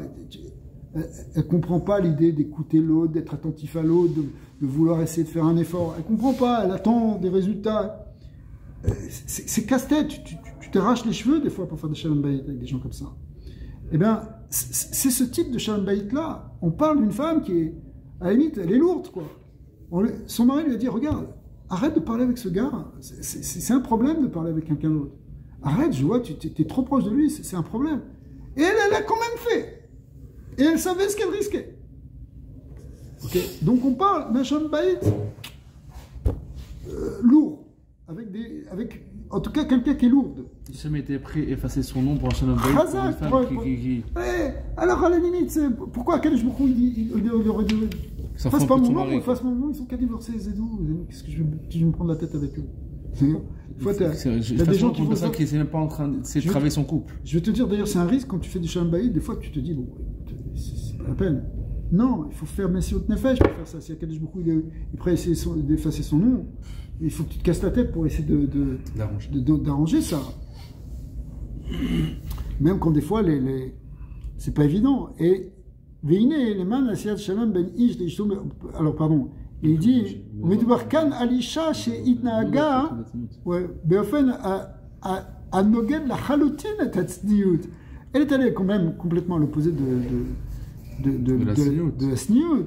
elle comprend pas l'idée d'écouter l'autre, d'être attentif à l'autre, de vouloir essayer de faire un effort. Elle comprend pas, elle attend des résultats. C'est casse-tête, tu t'arraches les cheveux des fois pour faire des shalom bayit avec des gens comme ça. Eh bien, c'est ce type de shalom bayit là. On parle d'une femme qui est, à la limite, elle est lourde, quoi. Son mari lui a dit, regarde, arrête de parler avec ce gars, c'est un problème de parler avec quelqu'un d'autre. Arrête, je vois, tu es trop proche de lui, c'est un problème. Et elle a quand même fait. Et elle savait ce qu'elle risquait. Okay. Donc on parle d'un shalom bayit lourd, avec en tout cas quelqu'un qui est lourde. Si jamais était prêt à effacer son nom pour un Shalom Bayit, Chazak, alors à la limite, pourquoi Kadosh Baruch Hu, il aurait dû... Fasse pas mon nom, fasse mon nom, ils sont qu'à divorcer, c'est tout. Qu'est-ce que je vais me prendre la tête avec eux? Des fois, t'as des gens qui font ça, qui n'est même pas en train de travailler son couple. Je vais te dire, d'ailleurs, c'est un risque quand tu fais du Shalom Bayit, des fois tu te dis, bon, c'est pas la peine. Non, il faut faire Messiot Nefesh pour faire ça. Si Kadosh Baruch Hu il est prêt à essayer d'effacer son nom, il faut que tu te casses la tête pour essayer d'arranger ça. Même quand des fois, c'est pas évident. Et alors pardon, il dit Medbarkan Alisha chez Itnaaga Beofen à Noged la Halutine Tatsniut. Elle est allée quand même complètement à l'opposé de la Sniout.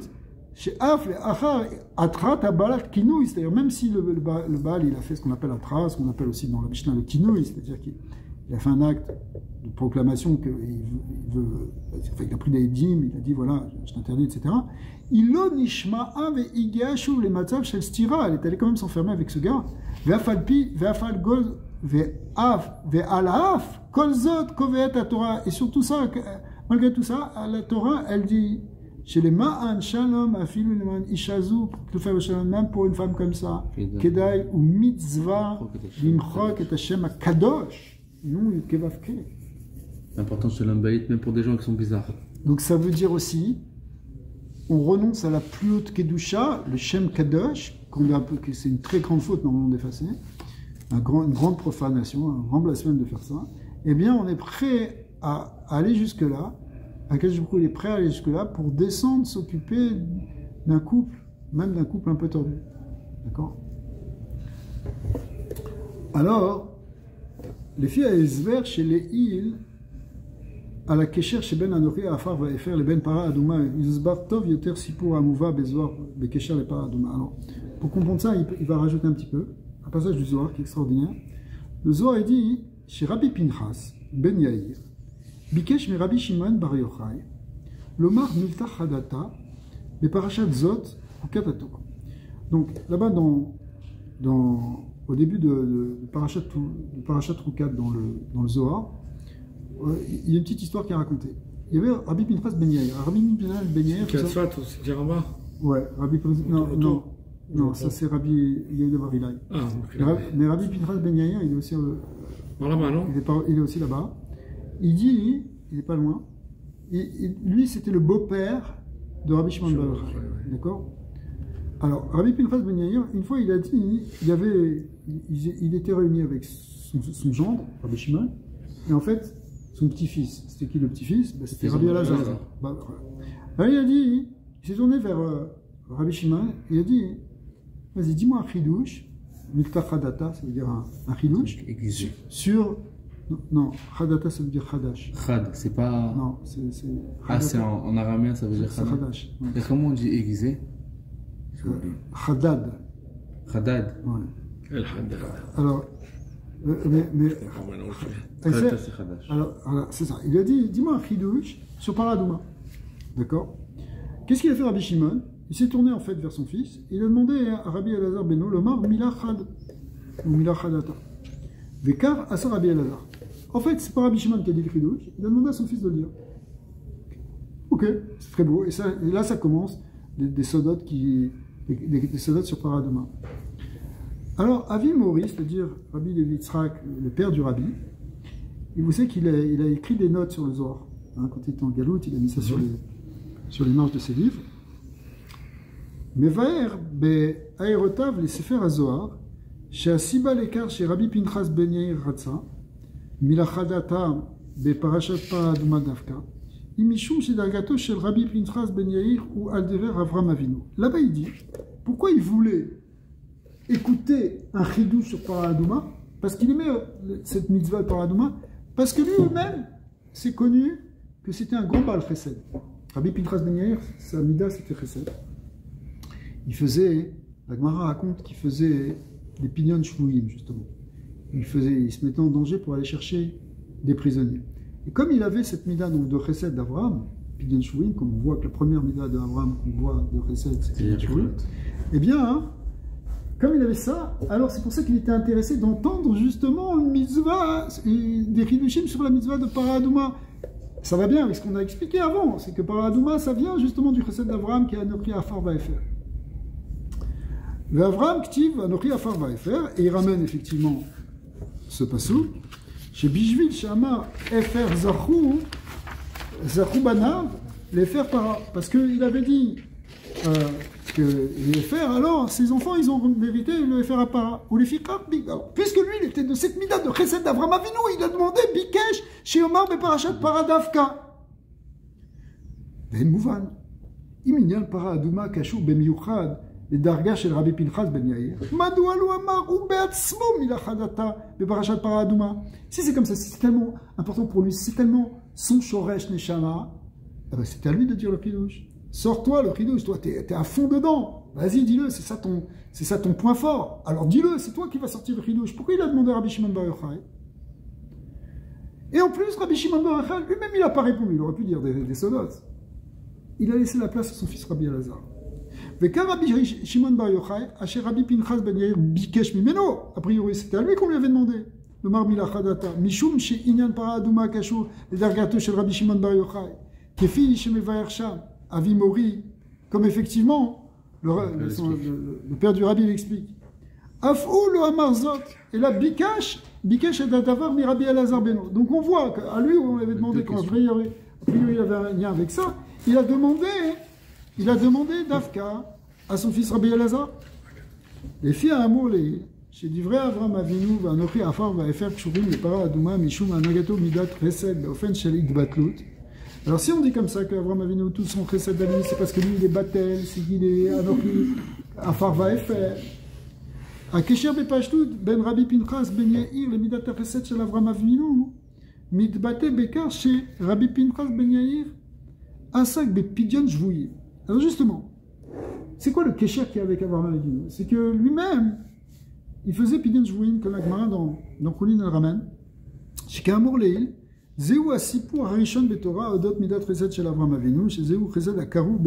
Chez Af, Achar, Atrat, Abalat, Kinouï, c'est-à-dire même si le Baal il a fait ce qu'on appelle Atrat, ce qu'on appelle aussi dans la Mishnah le Kinouï, c'est-à-dire qu'il a fait un acte de proclamation qu'il veut, il a pris des dîmes, il a dit voilà, je t'interdis, etc. Ilo Nishma'a ve Igashuv le Matzav shel Stira, elle est allée quand même s'enfermer avec ce gars. Ve'afalpi, ve'afal goz, ve'af, ve'alaf, kolzot, koveet à Torah. Et surtout ça, malgré tout ça, la Torah, elle dit chez les Ma'an Shalom, Afilu Leman Ishazu, pour le faire Shalom, même pour une femme comme ça, Kedai ou Mitzvah, Limchok et Hashem Kadosh, non Kevavke. L'important de Shalom Bayit, même pour des gens qui sont bizarres. Donc ça veut dire aussi, on renonce à la plus haute Kedusha, le Shem Kadosh, que c'est une très grande faute normalement d'effacer, une grande profanation, un grand blasphème de faire ça. Eh bien, on est prêt à aller jusque-là. Akadosh Baruch Hu est prêt à aller jusque-là pour descendre, s'occuper d'un couple, même d'un couple un peu tordu. D'accord? Alors, les filles à Esver chez les îles, à la Kesher chez Ben Anori, à Afar va faire les Ben Para Adouma, Yuzbar Tov Yoter Sipur Amouva Bezor Bekesher les Para Adouma. Alors, pour comprendre ça, il va rajouter un petit peu, un passage du Zohar qui est extraordinaire. Le Zohar, il dit, chez Rabbi Pinchas, Ben Yair, Bikesh me Rabbi Shimon Bar Yochai, Lomar Milta Hadata, mais Parashat Zot, ou Katatora. Donc là-bas, au début de Parashat Rukat dans le Zohar, il y a une petite histoire qui est racontée. Il y avait Rabbi Pinchas Ben Yair. Rabbi Pinchas Ben Yair. Katzvat, c'est dire en bas. Ouais, Rabbi Pinchas. Non, ça c'est Rabbi Yehuda Bar Ilai. Ah, mais Rabbi Pinchas Ben Yair, il est aussi. Par là-bas, non? Il est aussi là-bas. Il dit, il n'est pas loin, lui c'était le beau-père de Rabbi Shimon Bar Yochai. D'accord? Alors, Rabbi Pinchas Ben Yair, une fois il a dit, il était réuni avec son gendre, Rabbi Shimon, et en fait, son petit-fils. C'était qui le petit-fils? C'était Rabbi Elazar. Alors il a dit, il s'est tourné vers Rabbi Shimon, il a dit, vas-y, dis-moi un chidouche, Mikta Chadata, ça veut dire un chidouche, sur... Non, Khadata ça veut dire Khadash. Khad, c'est pas. Non, c'est. Ah, c'est en araméen ça veut dire Khadash. Ouais. Et comment on dit aiguisé? Khadad. Khadad. Ouais. El Haddad. Alors, mais. Khadata c'est Khadash. Alors, c'est ça. Il a dit, dis-moi un chidouche sur Paradouma. D'accord? Qu'est-ce qu'il a fait Rabbi Shimon? Il s'est tourné en fait vers son fils. Il a demandé à Rabbi Elazar Beno, l'Omar Mila Khad. Ou Mila Khadata. Vekar Asar Rabbi Elazar. En fait, c'est pas Rabbi Shimon qui a dit le chidouche, il a demandé à son fils de le dire. Ok, c'est très beau. Et là, ça commence des soldats des soldats sur Paradouma. Alors, Avi Mori, c'est-à-dire Rabbi Levi Yitzhak, le père du Rabbi, vous savez qu'il a écrit des notes sur le Zohar. Hein, quand il était en Galoute, il a mis ça sur les marges de ses livres. Mais Vaer, Aérotav, les Sefer HaZohar, chez Asiba Lekar, chez Rabbi Pinchas Ben Yair Ratza, Milachadata, Parashat Paradouma Davka, Imishum chez Dargato, chez Rabbi Pinchas Ben Yair ou Aldever Avram Avinu. Là-bas, il dit pourquoi il voulait écouter un chidou sur Paradouma, parce qu'il aimait cette mitzvah de Paradouma, parce que lui-même, c'est connu que c'était un grand Baal Chesed. Rabbi Pinchas Ben Yair, sa mida, c'était Chesed. Il faisait, la Gemara raconte qu'il faisait des pignons shvouim, justement. Il se mettait en danger pour aller chercher des prisonniers. Et comme il avait cette mida donc, de Chesed d'Abraham, pignons shvouim, comme on voit que la première mida d'Abraham qu'on voit de Chesed, c'est pignons shvouim, eh bien, comme il avait ça, alors c'est pour ça qu'il était intéressé d'entendre justement une mitzvah, des Hidushim sur la mitzvah de Paradouma. Ça va bien avec ce qu'on a expliqué avant, c'est que Paradouma, ça vient justement du chesed d'Avraham qui est Anochi Afar Vaefer. L'Avraham Ktiv, Anochi Afar Vaefer, et il ramène effectivement ce passou, chez Bishvil, Shama, Efer Zachou Banav, les faire para, parce qu'il avait dit que les faire, alors ses enfants ils ont mérité le faire à para. Ou les fikar, puisque lui il était de cette mida de chesed d'Avraham Avinu, il a demandé Bikesh chez Omar Beparashat Paradavka. Ben Mouvan, Iminyan para Adouma Kashou Bemiuchad, les darga chez le Rabbi Pinchas Ben Yair. Madou alou Amar ou Beatzmo Milachadata Beparashat Paradouma. Si c'est comme ça, si c'est tellement important pour lui, si c'est tellement son Shoresh Neshama, c'est à lui de dire le Kiddush. Sors-toi le Kiddush, toi t'es à fond dedans. Vas-y, dis-le, c'est ça ton point fort. Alors dis-le, c'est toi qui vas sortir le Kiddush. Pourquoi il a demandé à Rabbi Shimon Bar Yochai? Et en plus, Rabbi Shimon Bar Yochai, lui-même, il n'a pas répondu. Il aurait pu dire des sodotes. Il a laissé la place à son fils Rabbi Elazar. Vekar Rabbi Shimon Bar Yochai, Asher Rabbi Pinchas Ben Yair Bikesh Mimeno. A priori, c'était à lui qu'on lui avait demandé. Le Mar Milachadata. Mishum She Inyan Paradouma Kashur, les Dargato chez Rabbi Shimon Bar Yochai. Kefi Shemevaer Sham. Avi Mori, comme effectivement le père du Rabbi l'explique. Afou le Hamarzot, et là Bikash est d'Adavar mi Rabbi Elazar Beno. Donc on voit qu'à lui, on avait demandé, quand a priori il avait un lien avec ça, il a demandé d'Afka à son fils Rabbi Elazar. Les filles à Amour, chez du vrai Avraham Avinu, va Anochi Afar, va faire Kshurim, les Para Adouma, Mishum, Anagato, Midat, Resed, Ofen, Shelik, Batlut. Alors si on dit comme ça qu'Avraham Avinu, tout son chesed d'Avinu, c'est parce que lui il est Batel, c'est qu'il est Anochi, Afar Vaefer. À Kesher Bepashtut, Ben Rabbi Pinchas, Ben Yair, le Midat Chesed chez Avraham Avinu, Mitbate Bekar chez Rabbi Pinchas, Ben Yair, Asak Bepidyon Jvouyi. Alors justement, c'est quoi le Kesher qu'il y a avec Avraham Avinu? C'est que lui-même, il faisait Pidyon Jvouyi, comme la Gemara dans Kulin al-Raman, chez Kamor Leil, Zéou Asipou Harishon Betorah Odot Midat Chesed chez Avraham Avinu, chez Zéou Chesed Akaru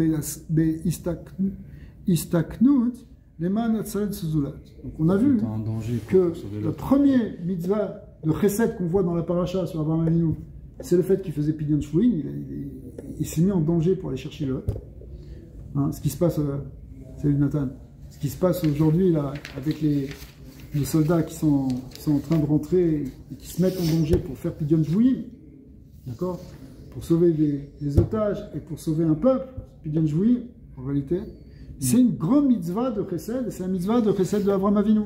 Istaknut Leman Atzalet Suzulat. Donc on a vu que le premier mitzvah de Chesed qu'on voit dans la paracha sur Avraham Avinu, c'est le fait qu'il faisait Pidyon Shvouin, il s'est mis en danger pour aller chercher le ce qui se passe, salut Nathan, ce qui se passe aujourd'hui là avec les soldats qui sont en train de rentrer et qui se mettent en danger pour faire Pidyon Shvouin. D'accord? Pour sauver des otages et pour sauver un peuple, Pidyon Shvouin, en réalité, c'est une grande mitzvah de Chesed, c'est la mitzvah de Chesed de Avraham Avinu.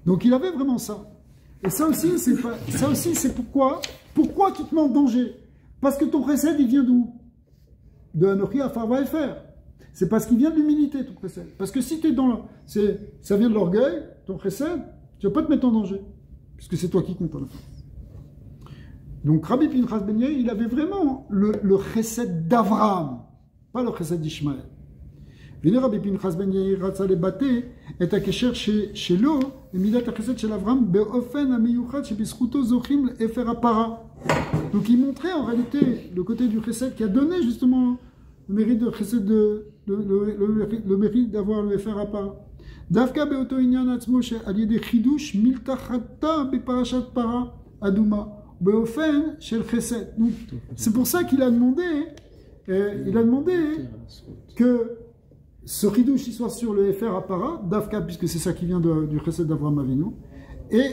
Donc il avait vraiment ça. Et ça aussi, c'est pourquoi tu te mets en danger? Parce que ton Chesed, il vient d'où? De Anochi Afar Vaefer. C'est parce qu'il vient de l'humilité, ton Chesed. Parce que si tu es ça vient de l'orgueil, ton Chesed, tu ne vas pas te mettre en danger. Puisque c'est toi qui compte à la fin. Donc Rabbi Pinchas Ben Yair, il avait vraiment le chesed d'Avraham, pas le chesed d'Ishmaël. Venu Rabbi Pinchas Ben Yair, Ratza le Baté, est à Kesher chez l'eau, et Midat chesed chez l'Avraham, Be'ofen amiyuchat chez Bisruto zochim efer apara. Donc il montrait en réalité le côté du chesed qui a donné justement le mérite de chesed, le mérite d'avoir le efer apara. Davka be'oto inyan atzmo chez aliyede chidush miltachata be'parashat para adouma. C'est pour ça qu'il a demandé, que ce ridouche soit sur le Efer Apara, Davka, puisque c'est ça qui vient du chesed d'Avraham Avinu. Et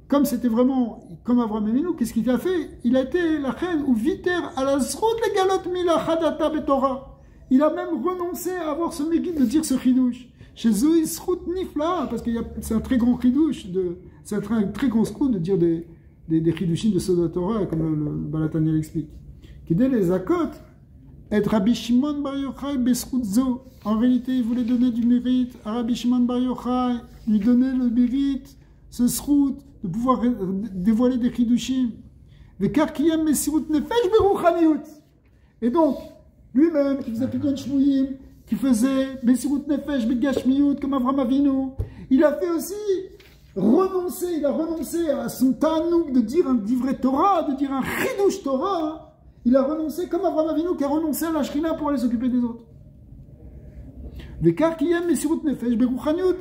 comme c'était vraiment comme Avraham Avinu, qu'est-ce qu'il a fait? Il a été la reine ou viter à la zrut le galot milachadata betorah. Il a même renoncé à avoir ce mérite de dire ce ridouche. Chez Zoï zrut nifla, parce que c'est un très grand ridouche, c'est un très grand scrut de dire des chidushim de Soda Torah, comme le Balatania l'explique. Qui dès les akot, être Rabbi Shimon Bar Yochai Besrutzo. En réalité, il voulait donner du mérite à Rabbi Shimon Bar Yochai, lui donner le mérite, ce srout, de pouvoir dévoiler des chidushim. Vekar kiyem mesirut nefesh beruchaniut. Et donc, lui-même, qui faisait Pidyon Shvouim, qui faisait mesirut nefesh begashmiut, comme Avraham Avinu, il a fait aussi il a renoncé à son tanouk de dire un divrei Torah, de dire un chidush Torah. Il a renoncé comme Avraham Avinu qui a renoncé à la shrina pour aller s'occuper des autres. Vekar kiyem mesirut nefesh beruchaniut.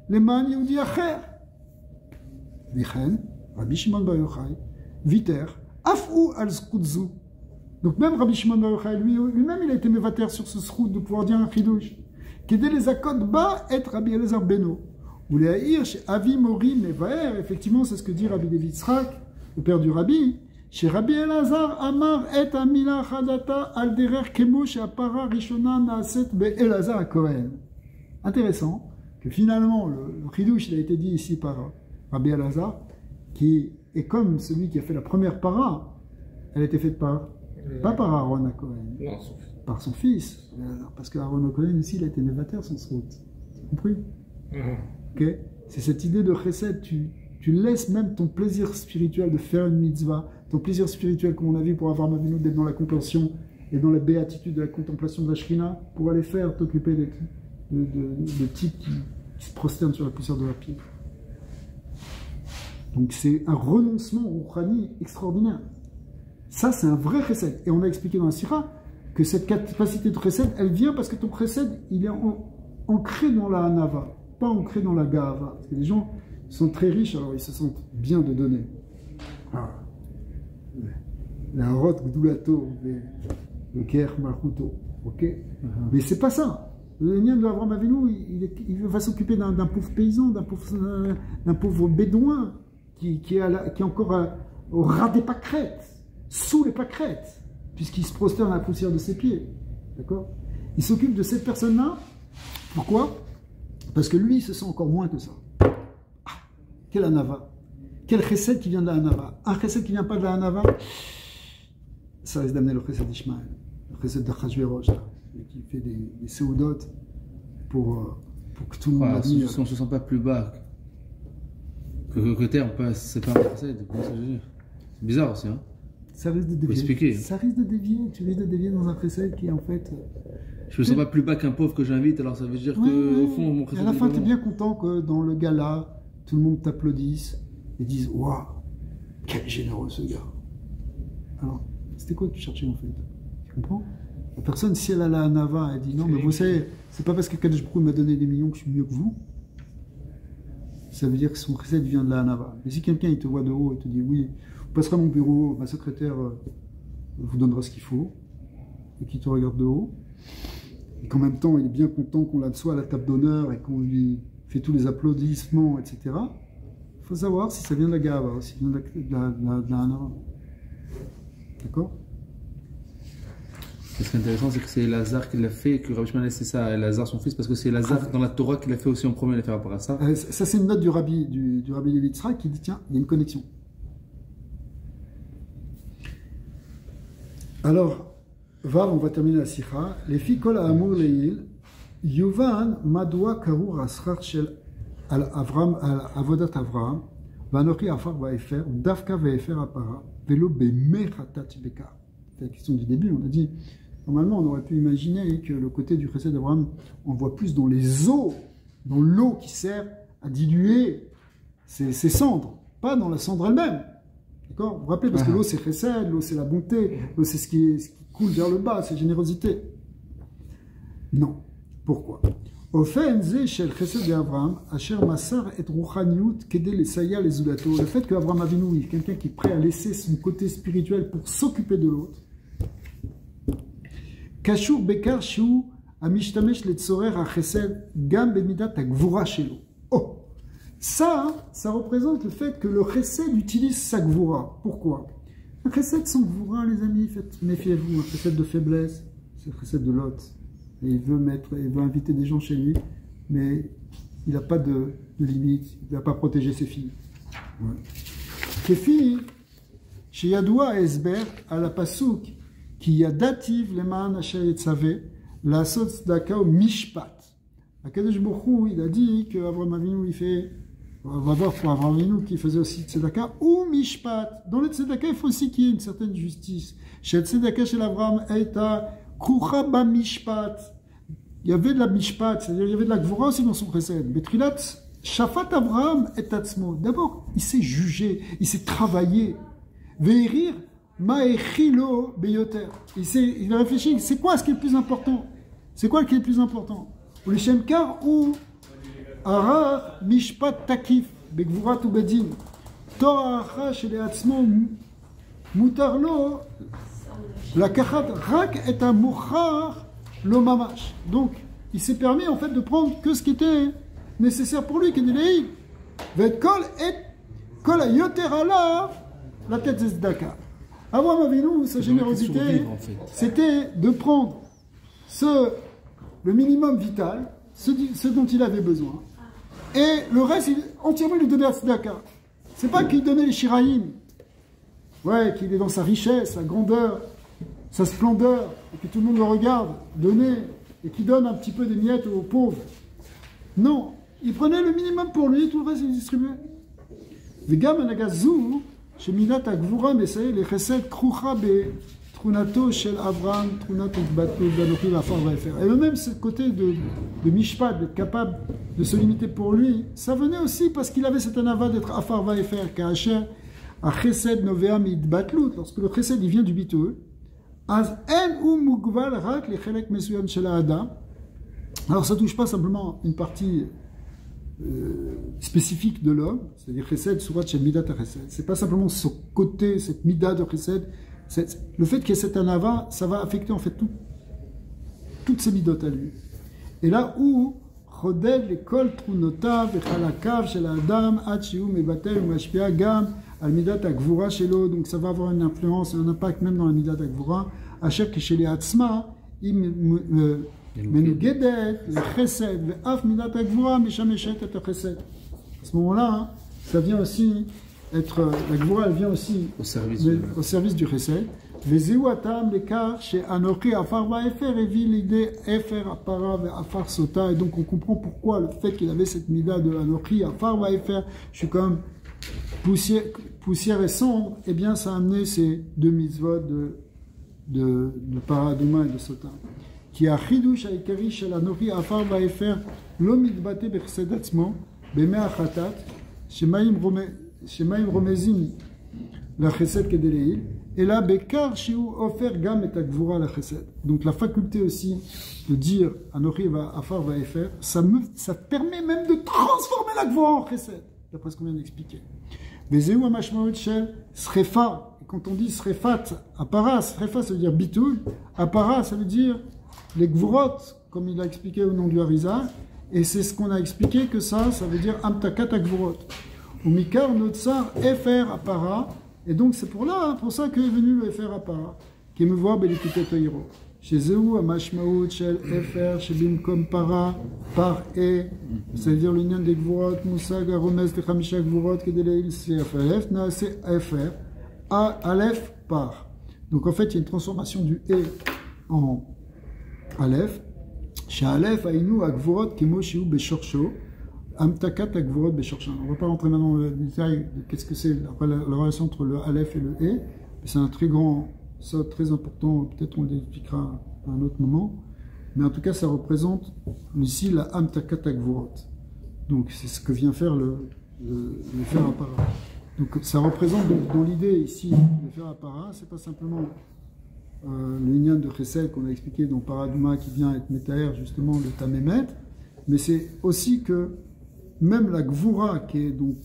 למען יהודי אחר. וכן, רבי שמעון בר יוחאי ויתר אף הוא על זכות זו. Donc même Rabbi Shimon bar Yochai, lui-même, il a été mévater sur ce srout de pouvoir dire un chidouche. Kede les akot ba et Rabbi Elazar Beno. Ou les haïr chez Avi Mori Mevaer, effectivement, c'est ce que dit Rabbi David Tzrak, le père du Rabbi. Chez Rabbi Elazar Amar et Amila Chadata al derer kemo chez Apara Rishona Naaset be Elazar à Kohen. Intéressant que finalement, le chidouche, il a été dit ici par Rabbi Elazar, qui est comme celui qui a fait la première para, elle a été faite par. Pas par Aaron à Cohen, Non, par son fils. Parce qu'Aaron à Cohen aussi, il a été mévater son srout. Tu as compris? Okay. C'est cette idée de chesed. Tu laisses même ton plaisir spirituel de faire une mitzvah, ton plaisir spirituel, comme on a vu pour avoir Avinu, d'être dans la compréhension et dans la béatitude de la contemplation de la Shrina, pour aller faire t'occuper de types qui se prosternent sur la poussière de leurs pieds. Donc c'est un renoncement au Rouhani extraordinaire. Ça, c'est un vrai chesed. Et on a expliqué dans la Sira que cette capacité de chesed, elle vient parce que ton chesed, il est ancré dans la hanava, pas ancré dans la gava. Parce que les gens sont très riches, alors ils se sentent bien de donner. Ah. La rot gdoulato, le ker malchuto. Ok. Mais c'est pas ça. Le lien de Avraham Avinu, il va s'occuper d'un pauvre paysan, d'un pauvre bédouin qui est encore au ras des pâquerettes. Sous les pâquerettes, puisqu'il se prosterne à la poussière de ses pieds. D'accord? Il s'occupe de cette personne-là. Pourquoi? Parce que lui, il se sent encore moins que ça. Ah, quel anava. Quel chesed qui vient de la hanava. Un chesed qui ne vient pas de la hanava, ça risque d'amener le chesed d'Ishmaël, le chesed d'Achashverosh, qui fait des séoudotes pour que tout le monde admire. Si on ne se sent pas plus bas que terre, c'est pas un chesed. C'est bizarre aussi, hein? Ça risque de dévier. Ça risque de dévier. Tu risques de dévier dans un précède qui est en fait. Je me sens pas plus bas qu'un pauvre que j'invite, alors ça veut dire que au fond mon précède. À la fin, tu es bien content que dans le gala, tout le monde t'applaudisse et dise waouh, quel généreux ce gars. Alors, c'était quoi que tu cherchais en fait? Tu comprends? La personne, si elle a la hanava, elle dit non, mais vous savez, c'est pas parce que Kadosh Baruch Hu m'a donné des millions que je suis mieux que vous. Ça veut dire que son précède vient de la hanava. Mais si quelqu'un il te voit de haut et te dit oui, on passera à mon bureau, ma secrétaire vous donnera ce qu'il faut, et qui te regarde de haut, et qu'en même temps il est bien content qu'on soit à la table d'honneur et qu'on lui fait tous les applaudissements, etc. Il faut savoir si ça vient de la gava, si ça vient de la hanava. D'accord? Ce qui est intéressant, c'est que c'est Elazar qui l'a fait, et que Rabbi Shimon c'est ça, Elazar son fils, parce que c'est Elazar dans la Torah qui l'a fait aussi en premier, il a fait rapport à ça. Ça c'est une note du rabbi David Tzrak qui dit tiens, il y a une connexion. Alors, on va terminer la sikha. Les filles kol ha'amur leil, yuvan madwa karur asrar shel al Avram al avodat Avram, vanochi afar vaefer, dafka vaefer apara, velo bemechatat beka. C'est la question du début. On a dit, normalement, on aurait pu imaginer que le côté du chesed d'Abraham, on voit plus dans les eaux, dans l'eau qui sert à diluer ces cendres, pas dans la cendre elle-même. D'accord? Vous vous rappelez, parce que l'eau c'est chesed, l'eau c'est la bonté, l'eau c'est ce qui coule vers le bas, c'est générosité. Non. Pourquoi? Le fait qu'Abraham Avinu est quelqu'un qui est prêt à laisser son côté spirituel pour s'occuper de l'autre. Kashur bekar shu amishtamesh letzorer achesed gam bemidat agvura shelo. Oh! Ça représente le fait que le chesed utilise sa gvura. Pourquoi? Un chesed sans gvura, les amis, méfiez-vous, un chesed de faiblesse, c'est le chesed de Lot. Et il veut inviter des gens chez lui, mais il n'a pas de limite, il ne va pas protéger ses filles. Les filles, chez Yadoua et Esber, à la Passouk, qui y a dativ les ma'an asher yetzave, la sot tzedaka au mishpat. Akadosh Baruch Hu, il a dit que Avraham Avinu, il fait. On va voir pour Avraham Avinu qui faisait aussi tzedaka ou mishpat. Dans le tzedaka, il faut aussi qu'il y ait une certaine justice. Chez tzedaka, chez Avraham, eita krucha ba mishpat. Il y avait de la mishpat, c'est-à-dire il y avait de la gvura aussi dans son précède. Betrilat shafat Avraham et atzmo. D'abord, il s'est jugé, il s'est travaillé. Veirir ma'echilo beyoter. Il a réfléchi, c'est quoi ce qui est le plus important? C'est quoi qui est le plus important? Pour les Shemkar ou Arar mishpat takif, begvurat ou bedin. Torah acha chez les atzmo mutarlo, la kachat rak est un mouchar lo mamash. Donc, il s'est permis en fait de prendre que ce qui était nécessaire pour lui, qui est l'Eïd. Vet kol et kol yoter ala la tête de Zdaka. Abraham Avinu, sa générosité, c'était de prendre le minimum vital, ce dont il avait besoin, et le reste, entièrement lui donnait à Tzedaka. C'est pas qu'il donnait les shiraïm, ouais, qu'il est dans sa richesse, sa grandeur, sa splendeur, et que tout le monde le regarde, donner, et qu'il donne un petit peu des miettes aux pauvres. Non, il prenait le minimum pour lui, tout le reste il distribuait. Vegam anagazou, chez Minat Agvura, mais ça y est, les chesed krucha be trunato shel Avraham, trunato battu d'anochi afar vaefer. Et même ce côté de Mishpat, d'être capable de se limiter pour lui, ça venait aussi parce qu'il avait cette anava d'être afar vaefer, kacher a chesed novea mitbatlut. Lorsque le chesed il vient du bitul, az en ou mugval rak les chelek mesuyam shel Adam. Alors ça touche pas simplement une partie spécifique de l'homme, c'est-à-dire chesed, surat shel midat chesed. C'est pas simplement ce côté, cette mida de chesed. Le fait qu'il y ait cette anava, ça va affecter en fait toutes ces midot à lui. Et là où choded les kol trunotav et chalakav shel adam ad shiu mebatel ou mashpia gam al midat agvura shelo. Donc ça va avoir une influence, un impact même dans la midat agvura. Asher que chez les atzma מנוגדת לחסד, ואף מידת הגבורה משמשת את החסד. À ce moment-là, ça vient aussi être, la gvura, elle vient aussi au service du chesed. וזהו הטעם לכך שאנוכי עפר ואפר הביא לידי אפר הפרה ועפר סוטה. Et donc on comprend pourquoi le fait qu'il avait cette mida de Anochi, Afar Vaefer, je suis comme poussière et cendre, eh bien ça a amené ces deux mitzvot de Paradouma et de Sota. כי החידוש העיקרי של אנוכי עפר ואפר לא מתבטא בחסד עצמו, בימי החטאת, שמים רומזים לחסד כדי לעיל, אלא בעיקר שהוא הופך גם את הגבורה לחסד. Donc la faculté aussi de dire אנוכי עפר ואפר, ça permet même de transformer la gvura en chesed, d'après ce qu'on vient d'expliquer. וזהו המשמעות של שריפה. Quand on dit srefat, apara, srefa ça veut dire bitul, apara ça veut dire les gvurot, comme il a expliqué au nom du Harizal, et c'est ce qu'on a expliqué que ça veut dire amtakat agvurot. Ou mikar notsar efer apara, et donc c'est pour ça qu'est venu le efer apara, qui me voit belikutet oiro. Chez Zéou, amashmaout, shel efer, shebim kom para, par e, c'est-à-dire l'union des gvurot, musag, aromes, techamisha gvurot, kedeleil, c'est efer, na, c'est efer, a, aleph, par. Donc en fait, il y a une transformation du e en Aleph, chez Aleph, Aïnou, Agvorot, Kemo, Shiou, Beshorsho, Amtakat, Agvorot, Beshorsho. On ne va pas rentrer maintenant dans le détail de qu'est-ce que c'est la relation entre le Aleph et le E, mais c'est un très grand, ça très important, peut-être on l'expliquera à un autre moment, mais en tout cas ça représente ici la Amtakat, Agvorot. Donc c'est ce que vient faire le fer apparat. Donc ça représente dans l'idée ici, le fer apparat, c'est pas simplement l'union de Chesed qu'on a expliqué dans Paradouma qui vient être métaère justement de Tamémet, mais c'est aussi que même la Gvura qui est donc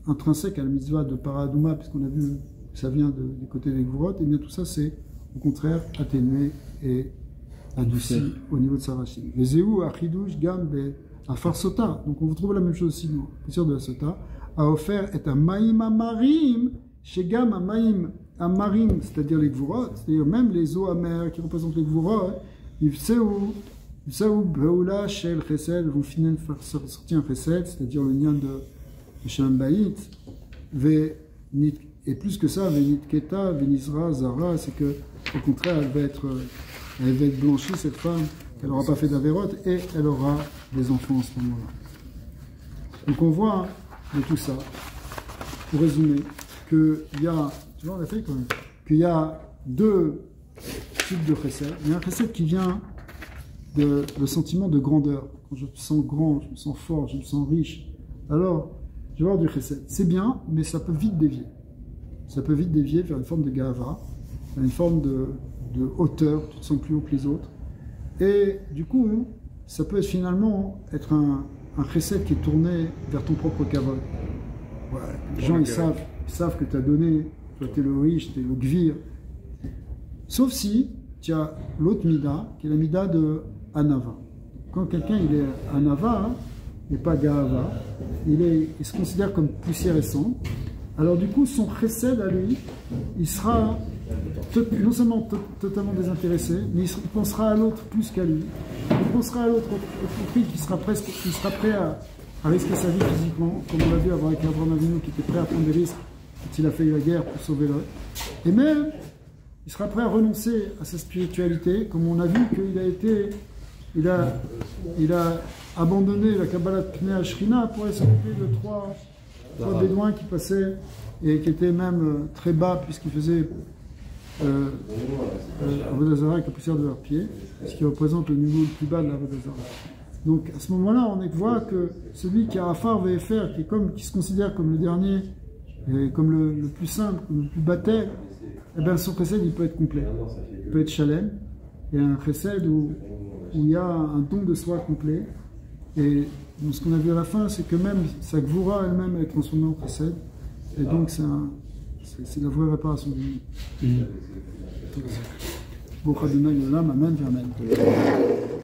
intrinsèque à la mitzvah de Paradouma, puisqu'on a vu que ça vient du côté des Gvurot, et bien tout ça c'est au contraire atténué et adouci au niveau de sa racine. Vezeu achidouj gam afar sota, donc on retrouve la même chose aussi dans la de la sota, a offert est un maïm amarim chez gam amaim amarim, c'est-à-dire les gvurot, c'est-à-dire même les eaux amères qui représentent les gvurot, Yvseou Beoula Shel Chesed vont finalement faire sortir un Chesed, c'est-à-dire le lien de Shalom Bayit, et plus que ça, Venit Keta, Venizra, Zara, c'est que au contraire, elle va être blanchie, cette femme, elle n'aura pas fait d'Averot, et elle aura des enfants en ce moment-là. Donc on voit de tout ça, pour résumer, qu'il y a, tu vois, on a fait quand même, qu'il y a deux types de chesed. Il y a un chesed qui vient le sentiment de grandeur. Quand je me sens grand, je me sens fort, je me sens riche, alors je vais avoir du chesed. C'est bien, mais ça peut vite dévier. Ça peut vite dévier vers une forme de gava, vers une forme de hauteur, tu te sens plus haut que les autres. Et du coup, ça peut être finalement être un un chesed qui est tourné vers ton propre kavod. Voilà. Les gens, ils savent que tu as donné, toi tu es le riche, tu es le gvir. Sauf si tu as l'autre mida, qui est la mida de Anava. Quand quelqu'un il est Anava, il n'est pas Gahava, il se considère comme poussière et sang. Alors du coup, son chesed à lui, il sera non seulement totalement désintéressé, mais il pensera à l'autre plus qu'à lui. Il pensera à l'autre au prix qu'il sera prêt à risquer sa vie physiquement, comme on l'a vu avec Abraham Avinu qui était prêt à prendre des risques quand il a fait la guerre pour sauver l'autre. Et même, il sera prêt à renoncer à sa spiritualité, comme on a vu qu'il a abandonné la Kabbalah de Pnei Ashrina pour aller s'occuper de trois bédouins qui passaient et qui étaient même très bas puisqu'ils faisaient Avodah Zarah avec la poussière de leurs pieds, ce qui représente le niveau le plus bas de l'Avodah Zarah. Donc à ce moment-là, on voit que celui qui a Afar VFR, qui se considère comme le dernier, et comme le plus simple, comme le plus bâtel, eh bien son chesed il peut être complet, il peut être shalem, et un chesed où il y a un don de soi complet. Et donc, ce qu'on a vu à la fin, c'est que même sa gvura elle-même est transformée en chesed, et donc c'est la vraie réparation du monde. Bon, Adonai Olam, amen, amen.